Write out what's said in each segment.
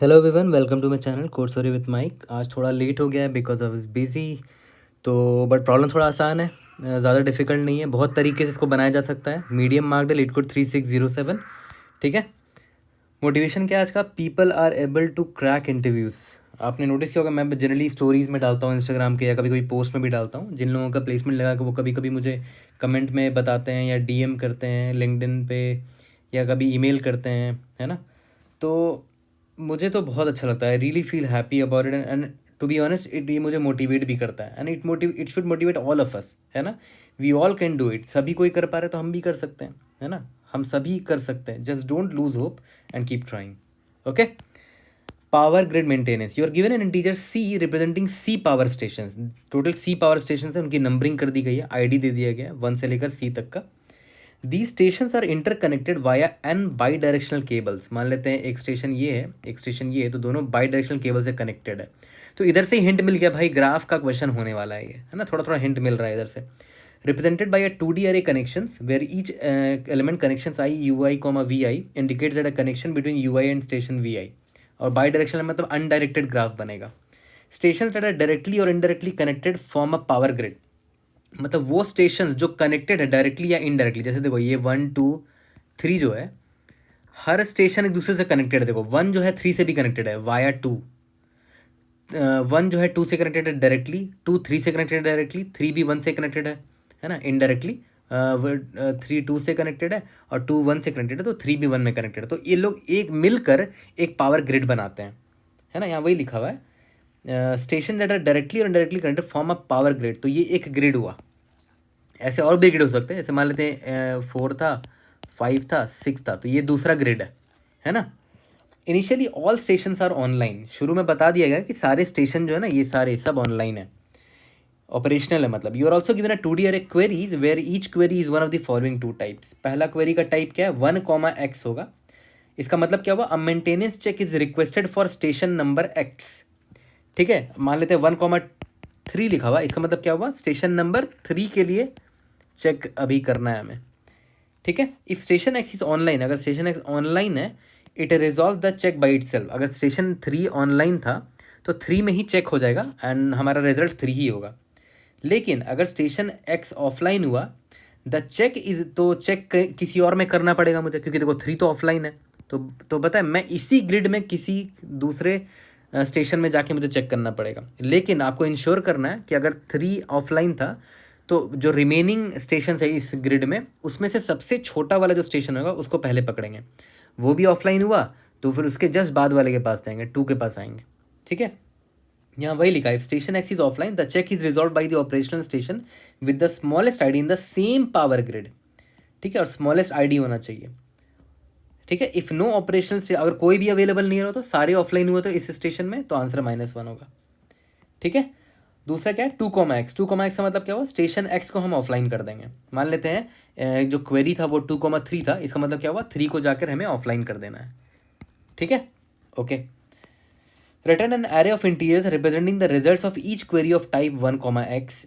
Hello everyone, welcome to my channel code story with Mike. आज थोड़ा late हो गया है बिकॉज आई वाज बिजी। तो बट प्रॉब्लम थोड़ा आसान है, ज़्यादा डिफिकल्ट नहीं है। बहुत तरीके से इसको बनाया जा सकता है। मीडियम मार्क्ड है, लीड कोड 3607। ठीक है। मोटिवेशन क्या है आज का? People are able to crack interviews. आपने नोटिस किया होगा, मैं जनरली स्टोरीज़ में डालता हूँ इंस्टाग्राम के, या कभी कभी पोस्ट में भी डालता हूँ। जिन लोगों का प्लेसमेंट लगा कि वो कभी कभी मुझे कमेंट में बताते हैं या डीएम करते हैं लिंक्डइन पे, या कभी ईमेल करते हैं, है ना। तो मुझे तो बहुत अच्छा लगता है। Really feel happy about it and to be honest ये मुझे मोटिवेट भी करता है। And it should motivate all of us, है ना। We all can do it. सभी कोई कर पा रहे तो हम भी कर सकते हैं, है ना। हम सभी कर सकते हैं। Just don't lose hope and keep trying. Okay. Power grid maintenance. You are given an integer C representing C power station. Total C power station है, उनकी नंबरिंग कर दी गई है, आईडी दे दिया गया है 1 से लेकर सी तक का। The stations are interconnected via N bidirectional cables. मान लेते हैं एक स्टेशन ये है, एक स्टेशन ये है, तो दोनों बाई डायरेक्शनल केबल से कनेक्टेड है। तो इधर से हिंट मिल गया भाई, ग्राफ का क्वेश्चन होने वाला है ये, है ना। थोड़ा थोड़ा हिंट मिल रहा है इधर से। Represented by a 2D array connections where each element connections I ui comma vi indicates that a connection between ui and station vi। और बाई डायरेक्शनल मतलब अनडायरेक्टेड ग्राफ बनेगा। स्टेशन दैट आर डायरेक्टली और indirectly connected form a power grid. मतलब वो station जो connected है directly या indirectly, जैसे देखो ये 1 2 3 जो है, हर स्टेशन एक दूसरे से कनेक्टेड है। देखो 1 जो है 3 से भी कनेक्टेड है वाया 2, 1 जो है 2 से कनेक्टेड है डायरेक्टली, 2 3 से कनेक्टेड है डायरेक्टली, 3 भी 1 से कनेक्टेड है ना, इनडायरेक्टली। 3 2 से कनेक्टेड है और 2 1 से कनेक्टेड है, तो 3 भी 1 में कनेक्टेड है। तो ये लोग एक मिलकर एक पावर ग्रिड बनाते हैं, है ना। यहाँ वही लिखा हुआ है, स्टेशन दैट आर डायरेक्टली और indirectly connected form a power grid. तो ये एक ग्रिड हुआ। ऐसे और भी ग्रिड हो सकते हैं, जैसे मान लेते हैं 4 था, 5 था, 6 था, तो ये दूसरा ग्रिड है ना। Initially all station are online. शुरू में बता दिया गया कि सारे स्टेशन जो है ना, ये सारे सब ऑनलाइन है, ऑपरेशनल है। मतलब you are also given a 2D array queries where each query is one of the following 2 types. पहला क्वेरी का टाइप क्या है? 1 कॉमा एक्स होगा। इसका मतलब क्या हुआ? A maintenance check is requested for station number X. ठीक है। मान लेते हैं 1 कॉमा 3 लिखा हुआ, इसका मतलब क्या हुआ? स्टेशन नंबर 3 के लिए चेक अभी करना है हमें। ठीक है। If station X is online, अगर स्टेशन एक्स ऑनलाइन है, it resolve the check by itself. अगर स्टेशन 3 ऑनलाइन था तो 3 में ही चेक हो जाएगा एंड हमारा रिजल्ट 3 ही होगा। लेकिन अगर स्टेशन एक्स ऑफलाइन हुआ, द चेक इज, तो चेक किसी और में करना पड़ेगा मुझे, क्योंकि देखो 3 तो ऑफलाइन है। तो पता है, मैं इसी ग्रिड में किसी दूसरे स्टेशन में जाके मुझे चेक करना पड़ेगा। लेकिन आपको इंश्योर करना है कि अगर 3 ऑफलाइन था, तो जो रिमेनिंग स्टेशन है इस ग्रिड में, उसमें से सबसे छोटा वाला जो स्टेशन होगा उसको पहले पकड़ेंगे। वो भी ऑफलाइन हुआ तो फिर उसके जस्ट बाद वाले के पास जाएंगे, 2 के पास आएंगे। ठीक है। यहाँ वही लिखा है, station X is offline, the check is resolve by the operational station with the smallest ID in the same power grid. ठीक है। और स्मॉलेस्ट आईडी होना चाहिए। ठीक है। इफ नो ऑपरेशनल, अगर कोई भी अवेलेबल नहीं रहा तो सारे ऑफलाइन हुए तो इस स्टेशन में, तो आंसर -1 होगा। ठीक है। दूसरा क्या है? 2 कॉमा एक्स। 2 कॉमा एक्स का मतलब क्या हुआ? स्टेशन एक्स को हम ऑफलाइन कर देंगे। मान लेते हैं जो क्वेरी था वो 2 कॉमा 3 था, इसका मतलब क्या हुआ? 3 को जाकर हमें ऑफलाइन कर देना है। ठीक है। Okay. Return an array of integers representing the results of each query of type 1 comma x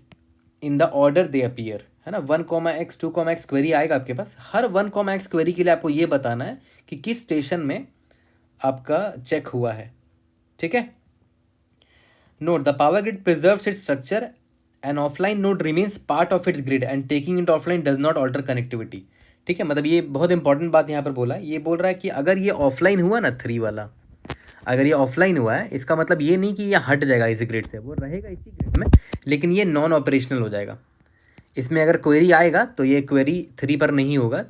in the order they appear, है ना। 1 comma x 2 comma x query आएगा आपके पास। हर 1 कॉमा एक्स क्वेरी के लिए आपको ये बताना है कि किस स्टेशन में आपका चेक हुआ है। ठीक है। Note the power grid preserves its structure, an offline node remains part of its grid and taking it offline does not alter connectivity. ठीक है। मतलब ये बहुत इंपॉर्टेंट बात यहाँ पर बोला है। ये बोल रहा है कि अगर ये ऑफलाइन हुआ ना 3 वाला, अगर ये ऑफलाइन हुआ है, इसका मतलब ये नहीं कि ये हट जाएगा इसी ग्रिड से, वो रहेगा इसी ग्रिड में, लेकिन ये नॉन ऑपरेशनल हो जाएगा। इसमें अगर क्वेरी आएगा तो ये क्वेरी 3 पर नहीं होगा,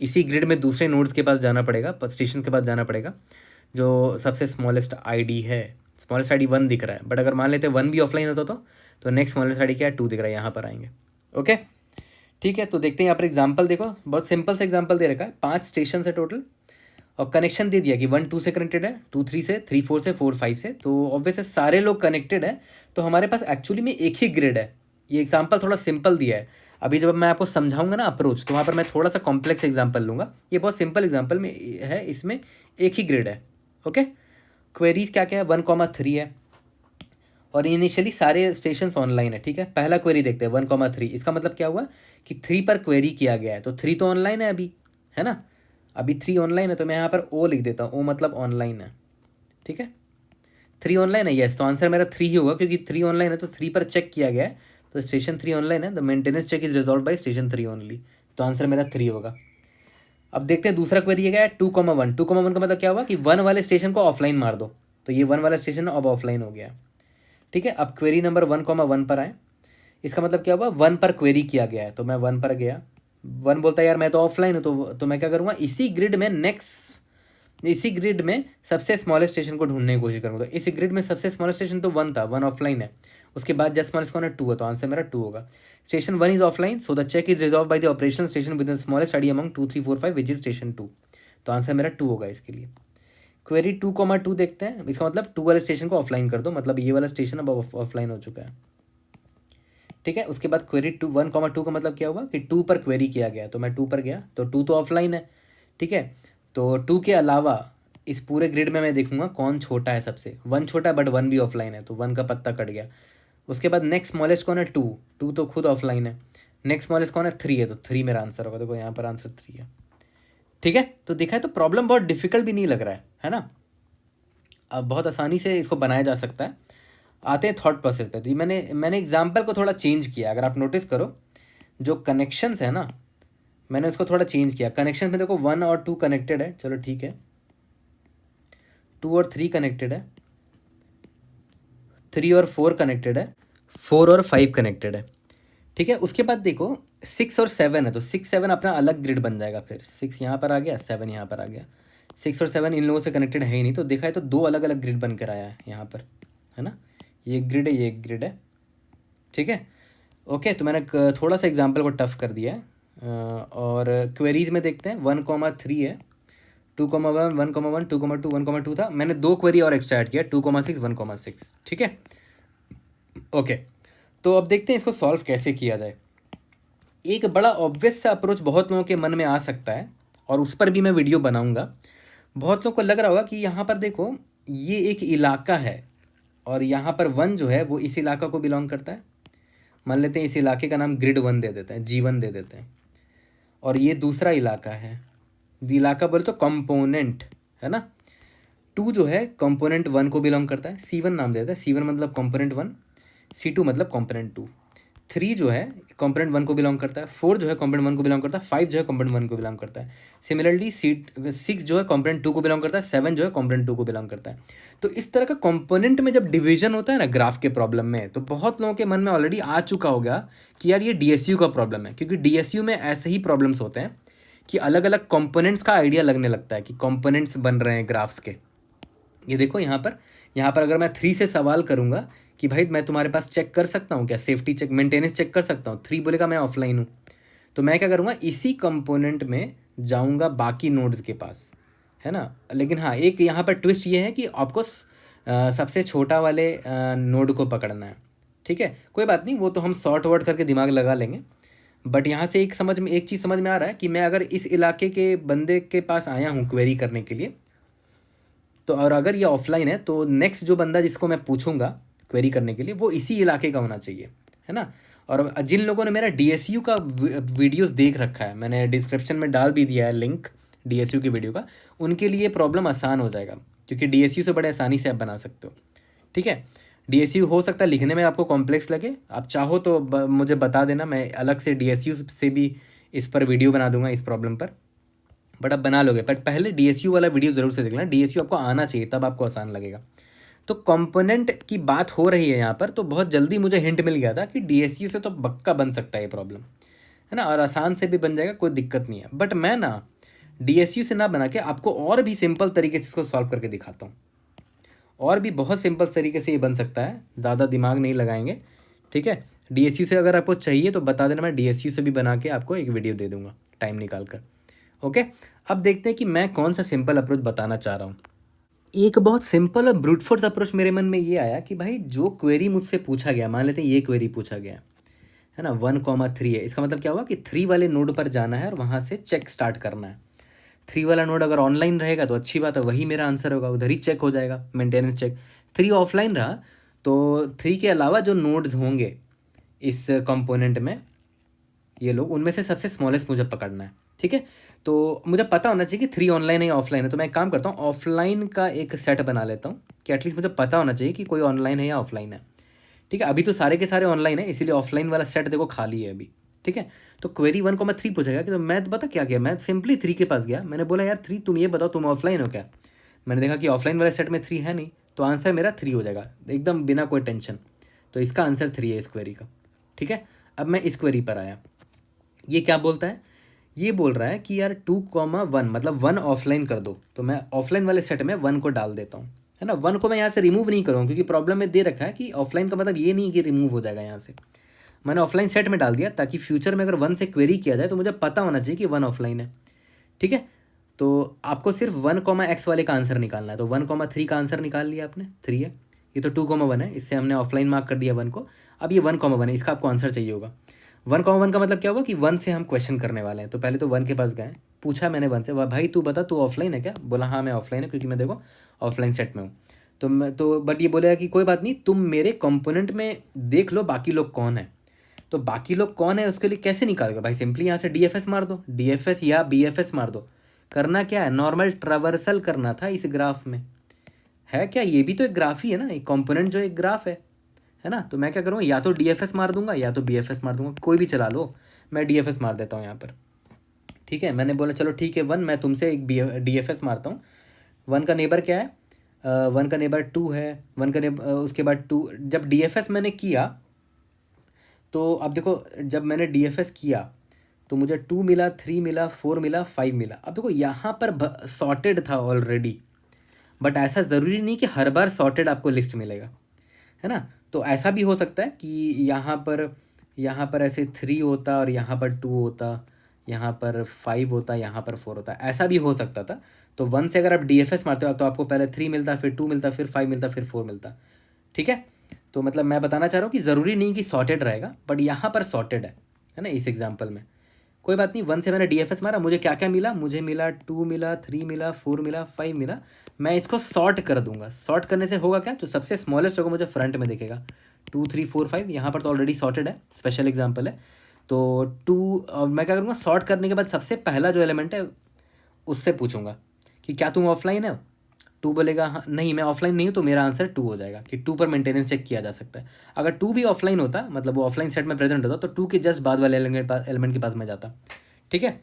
इसी ग्रिड में दूसरे नोड्स के पास जाना पड़ेगा, स्टेशन के पास जाना पड़ेगा, जो सबसे स्मॉलेस्ट आईडी है। स्मॉलेस्ट आईडी 1 दिख रहा है, बट अगर मान लेते 1 भी ऑफलाइन होता तो नेक्स्ट स्मॉलेस्ट आईडी क्या है? 2 दिख रहा है, यहाँ पर आएंगे। ओके। ठीक है। तो देखते हैं यहाँ पर एग्जाम्पल। देखो बहुत सिंपल सा एग्जाम्पल दे रखा है। 5 स्टेशन है टोटल, और कनेक्शन दे दिया कि 1 2 से कनेक्टेड है, 2 3 से, 3 4 से, 4 5 से। तो ऑब्वियस है सारे लोग कनेक्टेड है, तो हमारे पास एक्चुअली में एक ही ग्रिड है। ये एग्जाम्पल थोड़ा सिंपल दिया है। अभी जब मैं आपको समझाऊंगा ना अप्रोच, तो वहाँ पर मैं थोड़ा सा कॉम्प्लेक्स एग्जाम्पल लूँगा। ये बहुत सिंपल एग्जाम्पल में है, इसमें एक ही ग्रिड है। ओके। क्वेरीज क्या क्या है? 1 कॉमा 3 है, और इनिशियली सारे स्टेशन ऑनलाइन है। ठीक है। पहला क्वेरी देखते हैं 1 कॉमा 3। इसका मतलब क्या हुआ कि 3 पर क्वेरी किया गया है, तो 3 तो ऑनलाइन है अभी, है ना। अभी 3 ऑनलाइन है, तो मैं यहाँ पर ओ लिख देता हूँ। ओ मतलब ऑनलाइन है। ठीक है, 3 ऑनलाइन है, यस, तो आंसर मेरा 3 ही होगा क्योंकि 3 ऑनलाइन है तो 3 पर चेक किया गया है, तो स्टेशन 3 ऑनलाइन है, the maintenance check is resolve by station 3 only, तो आंसर मेरा 3 होगा। अब देखते हैं दूसरा क्वेरी है 2,1। 2,1 का मतलब क्या हुआ कि 1 वाले स्टेशन को ऑफलाइन मार दो, तो ये 1 वाला स्टेशन अब ऑफलाइन हो गया। ठीक है, अब क्वेरी नंबर 1,1 पर आए। इसका मतलब क्या हुआ, 1 पर क्वेरी किया गया है, तो मैं 1 पर गया। 1 बोलता है यार मैं तो ऑफलाइन हूँ, तो मैं क्या करूँगा, इसी ग्रिड में सबसे स्मॉलेस्ट स्टेशन को ढूंढने की कोशिश करूँगा। तो इस ग्रिड में सबसे स्मॉलेस्ट स्टेशन तो 1 था, 1 ऑफलाइन है, उसके बाद जस्ट स्मॉलेस्ट कौन है, 2 है, तो आंसर मेरा 2 होगा। Station 1 is offline, so the check is resolve by the operational station with the smallest ID among 2, 3, 4, 5 which is station 2, तो आंसर मेरा 2 होगा इसके लिए। क्वेरी 2,2 देखते हैं, इसका मतलब 2 वाले स्टेशन को ऑफलाइन कर दो, मतलब ये वाला स्टेशन अब ऑफलाइन हो चुका है। ठीक है, उसके बाद क्वेरी 1,2 का मतलब क्या हुआ कि 2 पर क्वेरी किया गया, तो मैं 2 पर गया, तो 2 तो ऑफलाइन है। ठीक है, तो 2 के अलावा इस पूरे ग्रिड में मैं देखूंगा कौन छोटा है सबसे। 1 छोटा है बट 1 भी ऑफलाइन है, तो 1 का पत्ता कट गया। उसके बाद नेक्स्ट स्मॉलेस्ट कौन है, 2, 2 तो खुद ऑफलाइन है। नेक्स्ट स्मॉलेस्ट कौन है, 3 है, तो 3 मेरा आंसर होगा, देखो यहाँ पर आंसर 3 है। ठीक है, तो देखा है, तो प्रॉब्लम बहुत डिफिकल्ट भी नहीं लग रहा है ना, अब बहुत आसानी से इसको बनाया जा सकता है। आते हैं थॉट प्रोसेस पे, तो मैंने एग्जाम्पल को थोड़ा चेंज किया, अगर आप नोटिस करो जो कनेक्शंस है ना, मैंने उसको थोड़ा चेंज किया। कनेक्शन में देखो 1 और 2 कनेक्टेड है, चलो ठीक है, 2 और 3 कनेक्टेड है, 3 और 4 कनेक्टेड है, 4 और 5 कनेक्टेड है। ठीक है, उसके बाद देखो 6 और 7 है, तो 6, 7 अपना अलग ग्रिड बन जाएगा, फिर 6 यहाँ पर आ गया, 7 यहाँ पर आ गया। 6 और 7 इन लोगों से कनेक्टेड है ही नहीं, तो देखा है तो 2 अलग अलग ग्रिड बन कर आया है यहाँ पर, है ना, ये ग्रिड है, ये ग्रिड है। ठीक है, ओके, तो मैंने थोड़ा सा एग्जाम्पल को टफ कर दिया है। और क्वेरीज में देखते हैं 1,3 है, 2,1, 1,1, 2,2, 1,2 था, मैंने 2 क्वेरी और एक्स्ट्रा ऐड किया, 2,6, 1,6। ठीक है, ओके, तो अब देखते हैं इसको सॉल्व कैसे किया जाए। एक बड़ा ऑब्वियस सा अप्रोच बहुत लोगों के मन में आ सकता है, और उस पर भी मैं वीडियो बनाऊंगा। बहुत लोगों को लग रहा होगा कि यहाँ पर देखो ये एक इलाका है, और यहाँ पर 1 जो है वो इस इलाका को बिलोंग करता है। मान लेते हैं इस इलाके का नाम ग्रिड 1 दे देते हैं, G1 दे देते हैं, और ये दूसरा इलाका है, इलाका बोले तो कंपोनेंट, है ना। 2 जो है कंपोनेंट 1 को बिलोंग करता है, C1 नाम देता है, C1 मतलब कंपोनेंट 1, C2 मतलब कंपोनेंट 2। 3 जो है कंपोनेंट 1 को बिलोंग करता है, 4 जो है कंपोनेंट 1 को बिलोंग करता है, 5 जो है कंपोनेंट 1 को बिलोंग करता है। सिमिलरली 6 जो है कंपोनेंट 2 को बिलोंग करता है, 7 जो है कंपोनेंट 2 को बिलोंग करता है। तो इस तरह का कंपोनेंट में जब डिवीजन होता है ना ग्राफ के प्रॉब्लम में, तो बहुत लोगों के मन में ऑलरेडी आ चुका होगा कि यार ये DSU का प्रॉब्लम है, क्योंकि DSU में ऐसे ही प्रॉब्लम्स होते हैं कि अलग अलग कंपोनेंट्स का आइडिया लगने लगता है कि कंपोनेंट्स बन रहे हैं ग्राफ्स के। ये देखो यहाँ पर अगर मैं 3 से सवाल करूँगा कि भाई मैं तुम्हारे पास चेक कर सकता हूँ क्या, सेफ्टी चेक, मेंटेनेंस चेक कर सकता हूँ, 3 बोलेगा मैं ऑफलाइन हूँ, तो मैं क्या करूँगा, इसी कंपोनेंट में जाऊँगा बाकी नोड्स के पास, है ना। लेकिन हाँ, एक यहाँ पर ट्विस्ट ये है कि आपको सबसे छोटा वाले नोड को पकड़ना है। ठीक है, कोई बात नहीं, वो तो हम शॉर्ट वर्ड करके दिमाग लगा लेंगे। बट यहाँ से एक चीज़ समझ में आ रहा है कि मैं अगर इस इलाके के बंदे के पास आया हूँ क्वेरी करने के लिए, तो और अगर ये ऑफलाइन है तो नेक्स्ट जो बंदा जिसको मैं पूछूंगा क्वेरी करने के लिए वो इसी इलाके का होना चाहिए, है ना। और जिन लोगों ने मेरा DSU का वीडियोस देख रखा है, मैंने डिस्क्रिप्शन में डाल भी दिया है लिंक DSU की वीडियो का, उनके लिए प्रॉब्लम आसान हो जाएगा, क्योंकि DSU से बड़े आसानी से आप बना सकते हो। ठीक है, DSU हो सकता है लिखने में आपको कॉम्प्लेक्स लगे, आप चाहो तो मुझे बता देना, मैं अलग से DSU से भी इस पर वीडियो बना दूंगा इस प्रॉब्लम पर, बट आप बना लोगे। बट पहले DSU वाला वीडियो ज़रूर से देखना, DSU आपको आना चाहिए, तब आपको आसान लगेगा। तो कंपोनेंट की बात हो रही है यहाँ पर, तो बहुत जल्दी मुझे हिंट मिल गया था कि DSU से तो पक्का बन सकता है ये प्रॉब्लम, है ना, और आसान से भी बन जाएगा, कोई दिक्कत नहीं है। बट मैं ना DSU से ना बना के आपको और भी सिंपल तरीके से इसको सॉल्व करके दिखाता हूँ, और भी बहुत सिंपल तरीके से ये बन सकता है, ज़्यादा दिमाग नहीं लगाएंगे। ठीक है, DSU से अगर आपको चाहिए तो बता देना, मैं DSU से भी बना के आपको एक वीडियो दे दूँगा टाइम निकाल कर। ओके, अब देखते हैं कि मैं कौन सा सिंपल अप्रोच बताना चाह रहा हूँ। एक बहुत सिंपल और ब्रूट फोर्स अप्रोच मेरे मन में ये आया कि भाई जो क्वेरी मुझसे पूछा गया, मान लेते हैं ये क्वेरी पूछा गया है ना, 1,3 है, इसका मतलब क्या हुआ कि 3 वाले नोड पर जाना है और वहाँ से चेक स्टार्ट करना है। 3 वाला नोड अगर ऑनलाइन रहेगा तो अच्छी बात है, वही मेरा आंसर होगा, उधर ही चेक हो जाएगा, मेंटेनेंस चेक। 3 ऑफलाइन रहा तो 3 के अलावा जो नोड्स होंगे इस कंपोनेंट में, ये लोग, उनमें से सबसे स्मॉलेस्ट मुझे पकड़ना है। ठीक है। तो मुझे पता होना चाहिए कि 3 ऑनलाइन है या ऑफलाइन है, तो मैं एक काम करता हूँ, ऑफलाइन का एक सेट बना लेता हूँ कि एटलीस्ट मुझे पता होना चाहिए कि कोई ऑनलाइन है या ऑफलाइन है। ठीक है, अभी तो सारे के सारे ऑनलाइन है, इसीलिए ऑफलाइन वाला सेट देखो खाली है अभी। ठीक है, तो क्वेरी 1,3 पूछेगा कि तो मैं तो पता क्या किया, मैं सिंपली 3 के पास गया, मैंने बोला यार 3 तुम ये बताओ तुम ऑफलाइन हो क्या। मैंने देखा कि ऑफलाइन वाले सेट में 3 है नहीं, तो आंसर मेरा 3 हो जाएगा एकदम बिना कोई टेंशन। तो इसका आंसर 3 है इस क्वेरी का। ठीक है, अब मैं इस क्वेरी पर आया, ये क्या बोलता है, ये बोल रहा है कि यार 2,1 मतलब 1 ऑफलाइन कर दो, तो मैं ऑफलाइन वाले सेट में 1 को डाल देता हूँ, है ना। 1 को मैं यहाँ से रिमूव नहीं करूँगा क्योंकि प्रॉब्लम में दे रखा है कि ऑफलाइन का मतलब ये नहीं कि रिमूव हो जाएगा यहाँ से। मैंने ऑफलाइन सेट में डाल दिया ताकि फ्यूचर में अगर 1 से क्वेरी किया जाए तो मुझे पता होना चाहिए कि 1 ऑफलाइन है। ठीक है, तो आपको सिर्फ 1, x वाले का आंसर निकालना है, तो 1,3 का आंसर निकाल लिया आपने, 3 है। ये तो 2,1 है, इससे हमने ऑफलाइन मार्क कर दिया 1 को। अब ये 1,1 है, इसका आपको आंसर चाहिए होगा। 1,1 का मतलब क्या हुआ कि 1 से हम क्वेश्चन करने वाले हैं, तो पहले तो 1 के पास गए, पूछा मैंने 1 से, वाह भाई तू बता तू ऑफलाइन है क्या, बोला हाँ मैं ऑफलाइन है क्योंकि मैं देखो ऑफलाइन सेट में हूँ। तो मैं तो बट ये बोलेगा कि कोई बात नहीं, तुम मेरे कंपोनेंट में देख लो बाकी लोग कौन है। तो बाकी लोग कौन है उसके लिए कैसे निकालोगे भाई, सिंपली यहाँ से DFS मार दो, DFS या BFS मार दो। करना क्या है, नॉर्मल ट्रावर्सल करना था इस ग्राफ में, है क्या, ये भी तो एक ग्राफ ही है ना, एक कंपोनेंट जो एक ग्राफ है ना। तो मैं क्या करूँगा, या तो DFS मार दूंगा या तो BFS मार दूंगा, कोई भी चला लो। मैं DFS मार देता हूँ यहाँ पर। ठीक है, मैंने बोला चलो ठीक है 1, मैं तुमसे एक DFS मारता हूँ। 1 का नेबर क्या है, 1 का नेबर 2 है, 1 का नेबर उसके बाद 2। जब DFS मैंने किया तो अब देखो, जब मैंने DFS किया तो मुझे 2 मिला, 3 मिला, 4 मिला, 5 मिला। अब देखो यहाँ पर सॉर्टेड था ऑलरेडी, बट ऐसा ज़रूरी नहीं कि हर बार सॉर्टेड आपको लिस्ट मिलेगा, है ना। तो ऐसा भी हो सकता है कि यहाँ पर ऐसे 3 होता और यहाँ पर 2 होता, यहाँ पर 5 होता, यहाँ पर 4 होता, ऐसा भी हो सकता था। तो 1 से अगर आप DFS मारते हो तो आपको पहले 3 मिलता, फिर 2 मिलता, फिर 5 मिलता, फिर 4 मिलता। ठीक है, तो मतलब मैं बताना चाह रहा हूँ कि ज़रूरी नहीं कि सॉर्टेड रहेगा, बट यहाँ पर सॉर्टेड है ना इस एग्जाम्पल में। कोई बात नहीं, 1 से मैंने DFS मारा, मुझे क्या क्या मिला, मुझे मिला 2 मिला, 3 मिला, 4 मिला, 5 मिला। मैं इसको सॉर्ट कर दूंगा, सॉर्ट करने से होगा क्या, जो सबसे स्मॉलेस्ट होगा मुझे फ्रंट में दिखेगा, 2 3 4 5। यहाँ पर तो ऑलरेडी सॉर्टेड है, स्पेशल एग्जाम्पल है। तो 2 मैं क्या करूँगा, सॉर्ट करने के बाद सबसे पहला जो एलिमेंट है उससे पूछूंगा कि क्या तुम ऑफलाइन है। 2 बोलेगा हाँ नहीं मैं ऑफलाइन नहीं हूँ, तो मेरा आंसर 2 हो जाएगा कि 2 पर मेंटेनेंस चेक किया जा सकता है। अगर 2 भी ऑफलाइन होता, मतलब वो ऑफलाइन सेट में प्रेजेंट होता, तो 2 के जस्ट बाद वाले एलिमेंट के पास मैं जाता। ठीक है,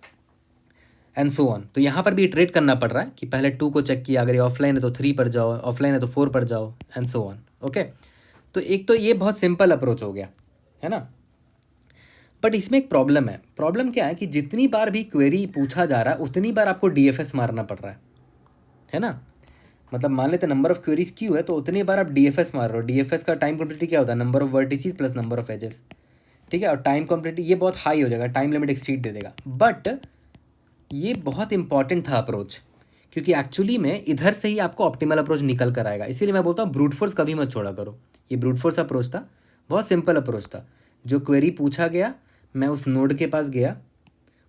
एंड सो ऑन। तो यहाँ पर भी इटरेट करना पड़ रहा है कि पहले 2 को चेक किया, अगर ये ऑफलाइन है तो 3 पर जाओ, ऑफलाइन है तो 4 पर जाओ, एंड सो ऑन। ओके, तो एक तो ये बहुत सिंपल अप्रोच हो गया, है ना। बट इसमें एक प्रॉब्लम है, प्रॉब्लम क्या है कि जितनी बार भी क्वेरी पूछा जा रहा है उतनी बार आपको DFS मारना पड़ रहा है ना। मतलब मान लेते नंबर ऑफ क्वेरीज क्यू है तो उतनी बार आप DFS मार रहे हो। DFS का टाइम कम्प्लीटी क्या होता है, number of vertices plus number of edges. ठीक है, और टाइम कम्प्लीटी ये बहुत हाई हो जाएगा, टाइम लिमिट एक्सीड दे देगा। बट ये बहुत इंपॉर्टेंट था अप्रोच, क्योंकि एक्चुअली में इधर से ही आपको ऑप्टिमल अप्रोच निकल कर आएगा। इसीलिए मैं बोलता हूँ ब्रूट फोर्स कभी मत छोड़ा करो। ये ब्रूट फोर्स अप्रोच था, बहुत सिंपल अप्रोच था। जो क्वेरी पूछा गया, मैं उस नोड के पास गया,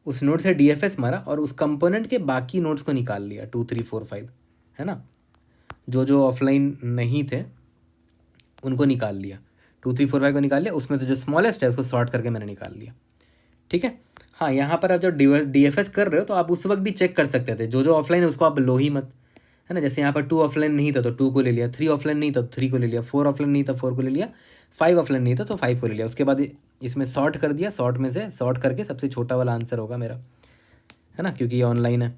उस नोड से DFS मारा और उस कंपोनेंट के बाकी नोड्स को निकाल लिया, 2 3 4 5, है ना। जो जो ऑफलाइन नहीं थे उनको निकाल लिया, 2 3 4 5 को निकाल लिया, उसमें से जो स्मॉलेस्ट है उसको सॉर्ट करके मैंने निकाल लिया। ठीक है, हाँ यहाँ पर आप जब DFS कर रहे हो तो आप उस वक्त भी चेक कर सकते थे, जो जो ऑफलाइन है उसको आप लो ही मत, है ना। जैसे यहाँ पर 2 ऑफलाइन नहीं था तो 2 को ले लिया, 3 ऑफलाइन नहीं था तो 3 को ले लिया, 4 ऑफलाइन नहीं था 4 को ले लिया, 5 ऑफलाइन नहीं था तो 5 को ले लिया। उसके बाद इसमें सॉर्ट कर दिया, सॉर्ट में से सॉर्ट करके सबसे छोटा वाला आंसर होगा मेरा, है ना, क्योंकि ये ऑनलाइन है।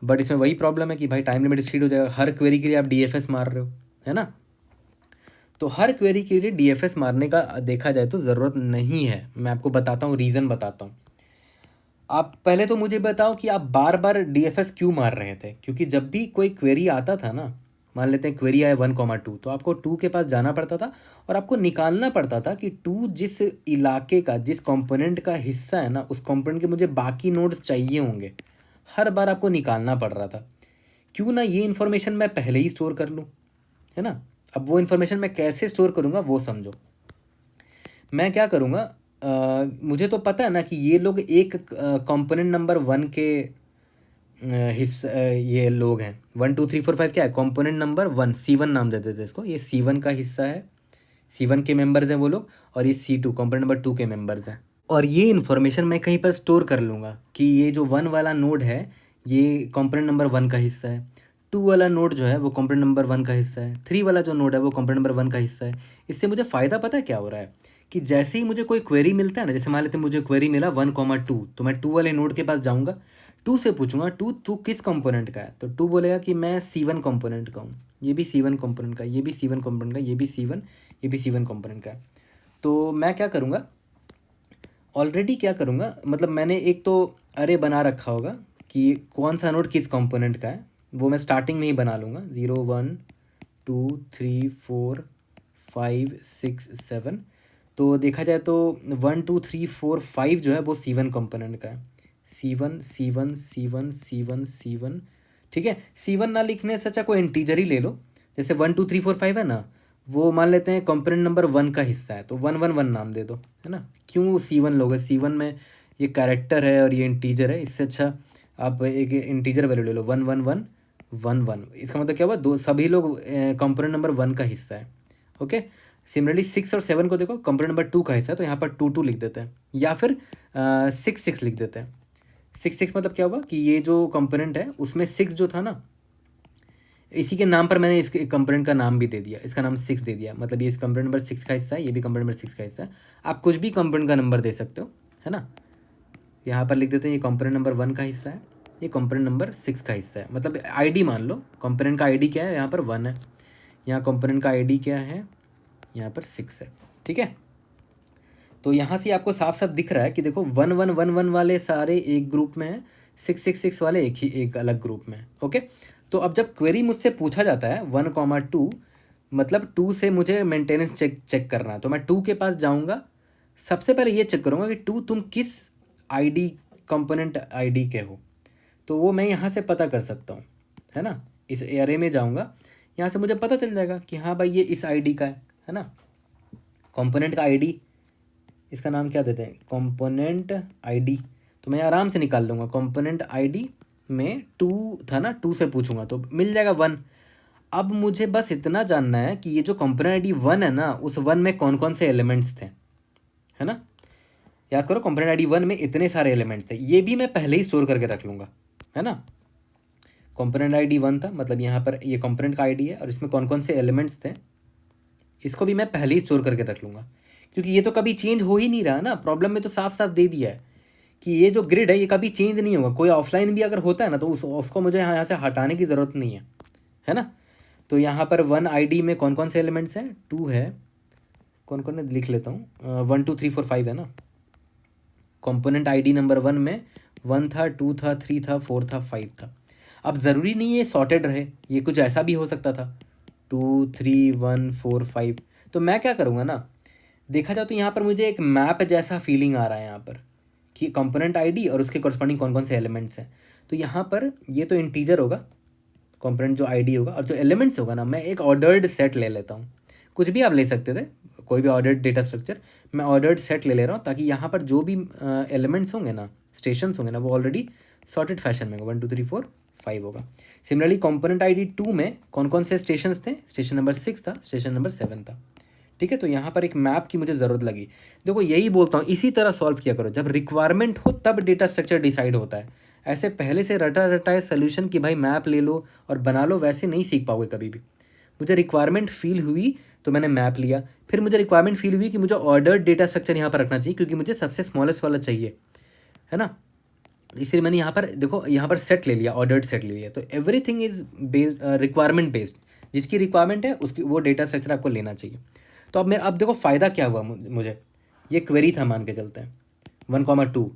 बट इसमें वही प्रॉब्लम है कि भाई टाइम लिमिट स्पीड हो जाएगा, हर क्वेरी के लिए आप DFS मार रहे हो, है ना। तो हर क्वेरी के लिए DFS मारने का देखा जाए तो ज़रूरत नहीं है। मैं आपको बताता हूँ, रीज़न बताता हूँ। आप पहले तो मुझे बताओ कि आप बार बार DFS क्यों मार रहे थे, क्योंकि जब भी कोई क्वेरी आता था ना, मान लेते हैं क्वेरी आए 1,2, तो आपको 2 के पास जाना पड़ता था और आपको निकालना पड़ता था कि 2 जिस इलाके का, जिस कंपोनेंट का हिस्सा है ना, उस कंपोनेंट के मुझे बाकी नोड्स चाहिए होंगे। हर बार आपको निकालना पड़ रहा था। क्यों ना ये इन्फॉर्मेशन मैं पहले ही स्टोर कर लूँ, है ना। अब वो इन्फॉर्मेशन मैं कैसे स्टोर करूँगा वो समझो। मैं क्या करूँगा, मुझे तो पता है ना कि ये लोग एक कंपोनेंट नंबर 1 के हिस्सा, ये लोग हैं 1 2 3 4 5 क्या है, कंपोनेंट नंबर 1, C1 नाम दे देते इसको, ये C1 का हिस्सा है, C1 के मेंबर्स हैं वो लोग, और ये C2 कंपोनेंट नंबर 2 के मेंबर्स हैं। और ये इन्फॉर्मेशन मैं कहीं पर स्टोर कर लूँगा कि ये जो 1 वाला नोड है ये कंपोनेंट नंबर 1 का हिस्सा है, 2 वाला नोड जो है वो कंपोनेंट नंबर 1 का हिस्सा है, 3 वाला जो नोड है वो कंपोनेंट नंबर 1 का हिस्सा है। इससे मुझे फ़ायदा पता है क्या हो रहा है कि जैसे ही मुझे कोई क्वेरी मिलता है ना, जैसे मान लेते हैं मुझे क्वेरी मिला 1,2, तो मैं 2 वाले नोड के पास जाऊँगा, 2 से पूछूंगा 2 तू किस कंपोनेंट का है, तो 2 बोलेगा कि मैं C1 कंपोनेंट का हूँ, ये भी C1 कंपोनेंट का, ये भी C1 कंपोनेंट का, ये भी C1, ये भी C1 कंपोनेंट का है। तो मैं क्या करूँगा, ऑलरेडी क्या करूँगा, मतलब मैंने एक तो अरे बना रखा होगा कि कौन सा नोड किस कंपोनेंट का है, वो मैं स्टार्टिंग में ही बना लूँगा, 0 1 2 3 4 5 6 7। तो देखा जाए तो 1 2 3 4 5 जो है वो C1 कंपोनेंट का है, C1 C1 C1 C1 C1। ठीक है, C1 ना लिखने से अच्छा कोई इंटीजर ही ले लो, जैसे 1 2 3 4 5 है ना, वो मान लेते हैं कंपोनेंट नंबर 1 का हिस्सा है, तो 1 1 1 नाम दे दो, है ना। क्यों C1 लोगे, C1 में ये कैरेक्टर है और ये इंटीजर है, इससे अच्छा आप एक इंटीजर वैल्यू ले लो 1 1 1 1 1। इसका मतलब क्या हुआ, दो सभी लोग कंपोनेंट नंबर 1 का हिस्सा है। ओके, सिमिलरली 6 और 7 को देखो कंपोनेंट नंबर 2 का हिस्सा है, तो यहाँ पर 2 2 लिख देते हैं, या फिर 6 6 लिख देते हैं। 6 6 मतलब क्या हुआ कि ये जो कंपोनेंट है उसमें 6 जो था ना, इसी के नाम पर मैंने इस कंपोनेंट का नाम भी दे दिया, इसका नाम 6 दे दिया, मतलब ये इस कंपोनेंट नंबर 6 का हिस्सा है, ये भी कंपोनेंट नंबर 6 का हिस्सा है। आप कुछ भी कंपोनेंट का नंबर दे सकते हो, है ना। यहाँ पर लिख देते हैं ये कंपोनेंट नंबर 1 का हिस्सा है, ये कंपोनेंट नंबर 6 का हिस्सा है, मतलब आईडी मान लो, कंपोनेंट का आईडी क्या है, यहाँ पर 1 है, यहाँ कंपोनेंट का आईडी क्या है, यहाँ पर 6 है। ठीक है, तो यहाँ से आपको साफ साफ दिख रहा है कि देखो 1 1 1 1 वाले सारे एक ग्रुप में हैं, 6 6 6 वाले एक अलग ग्रुप में है। ओके, तो अब जब क्वेरी मुझसे पूछा जाता है 1,2, मतलब 2 से मुझे मेंटेनेंस चेक करना है, तो मैं 2 के पास जाऊँगा, सबसे पहले ये चेक करूँगा कि 2 तुम किस आईडी कंपोनेंट आईडी के हो, तो वो मैं यहाँ से पता कर सकता हूँ, है ना। इस एरे में जाऊँगा, यहाँ से मुझे पता चल जाएगा कि हाँ भाई ये इस आईडी का है ना। कंपोनेंट का आईडी, इसका नाम क्या देते हैं, कंपोनेंट आईडी, तो मैं आराम से निकाल लूँगा, कंपोनेंट आईडी में 2 था ना, 2 से पूछूंगा तो मिल जाएगा 1। अब मुझे बस इतना जानना है कि ये जो कंपोनेंट आईडी 1 है ना, उस 1 में कौन कौन से एलिमेंट्स थे, है ना। याद करो कंपोनेंट आईडी 1 में इतने सारे एलिमेंट्स थे, ये भी मैं पहले ही स्टोर करके रख लूँगा, है ना। कंपोनेंट आईडी 1 था, मतलब यहाँ पर ये कंपोनेंट का आईडी है और इसमें कौन कौन से एलिमेंट्स थे, इसको भी मैं पहले ही स्टोर करके रख लूँगा, क्योंकि ये तो कभी चेंज हो ही नहीं रहा ना, प्रॉब्लम में तो साफ साफ दे दिया है कि ये जो ग्रिड है ये कभी चेंज नहीं होगा, कोई ऑफलाइन भी अगर होता है ना तो उसको मुझे यहाँ से हटाने की ज़रूरत नहीं है ना। तो यहाँ पर 1 आईडी में कौन कौन से एलिमेंट्स हैं, 2 है, कौन कौन है लिख लेता हूँ, 1 2 3 4 5 है ना। कंपोनेंट आईडी नंबर 1 में 1 था, 2 था, 3 था, 4 था, 5 था। अब ज़रूरी नहीं है सॉर्टेड रहे, ये कुछ ऐसा भी हो सकता था 2 3 1 4 5। तो मैं क्या करूँगा ना, देखा जाए तो यहाँ पर मुझे एक मैप जैसा फीलिंग आ रहा है यहाँ पर कि कंपोनेंट आईडी और उसके कॉरस्पॉन्डिंग कौन कौन से एलिमेंट्स हैं। तो यहाँ पर ये तो इंटीजर होगा कंपोनेंट जो आईडी होगा, और जो एलिमेंट्स होगा ना, मैं एक ऑर्डर्ड सेट ले लेता हूँ, कुछ भी आप ले सकते थे, कोई भी ऑर्डर्ड डेटा स्ट्रक्चर, मैं ऑर्डर्ड सेट ले रहा हूँ ताकि यहाँ पर जो भी एलिमेंट्स होंगे ना, स्टेशंस होंगे ना, वो ऑलरेडी सॉर्टेड फैशन में होगा, 1 2 3 4 5 होगा। सिमिलरली कंपोनेंट आईडी 2 में कौन कौन से स्टेशंस थे, स्टेशन नंबर 6 था, स्टेशन नंबर 7 था। ठीक है, तो यहाँ पर एक मैप की मुझे ज़रूरत लगी। देखो यही बोलता हूँ, इसी तरह सॉल्व किया करो, जब रिक्वायरमेंट हो तब डेटा स्ट्रक्चर डिसाइड होता है। ऐसे पहले से रटा रटाए सोल्यूशन कि भाई मैप ले लो और बना लो, वैसे नहीं सीख पाओगे कभी भी। मुझे रिक्वायरमेंट फील हुई तो मैंने मैप लिया, फिर मुझे रिक्वायरमेंट फील हुई कि मुझे ऑर्डर्ड डेटा स्ट्रक्चर यहाँ पर रखना चाहिए क्योंकि मुझे सबसे स्मॉलेस्ट वाला चाहिए, है ना। इसलिए मैंने यहाँ पर देखो, यहाँ पर सेट ले लिया, ऑर्डर्ड सेट ले लिया। तो everything is based requirement based, जिसकी रिक्वायरमेंट है उसकी वो डेटा स्ट्रक्चर आपको लेना चाहिए। तो अब देखो फ़ायदा क्या हुआ मुझे, ये क्वेरी था मान के चलते हैं 1,2,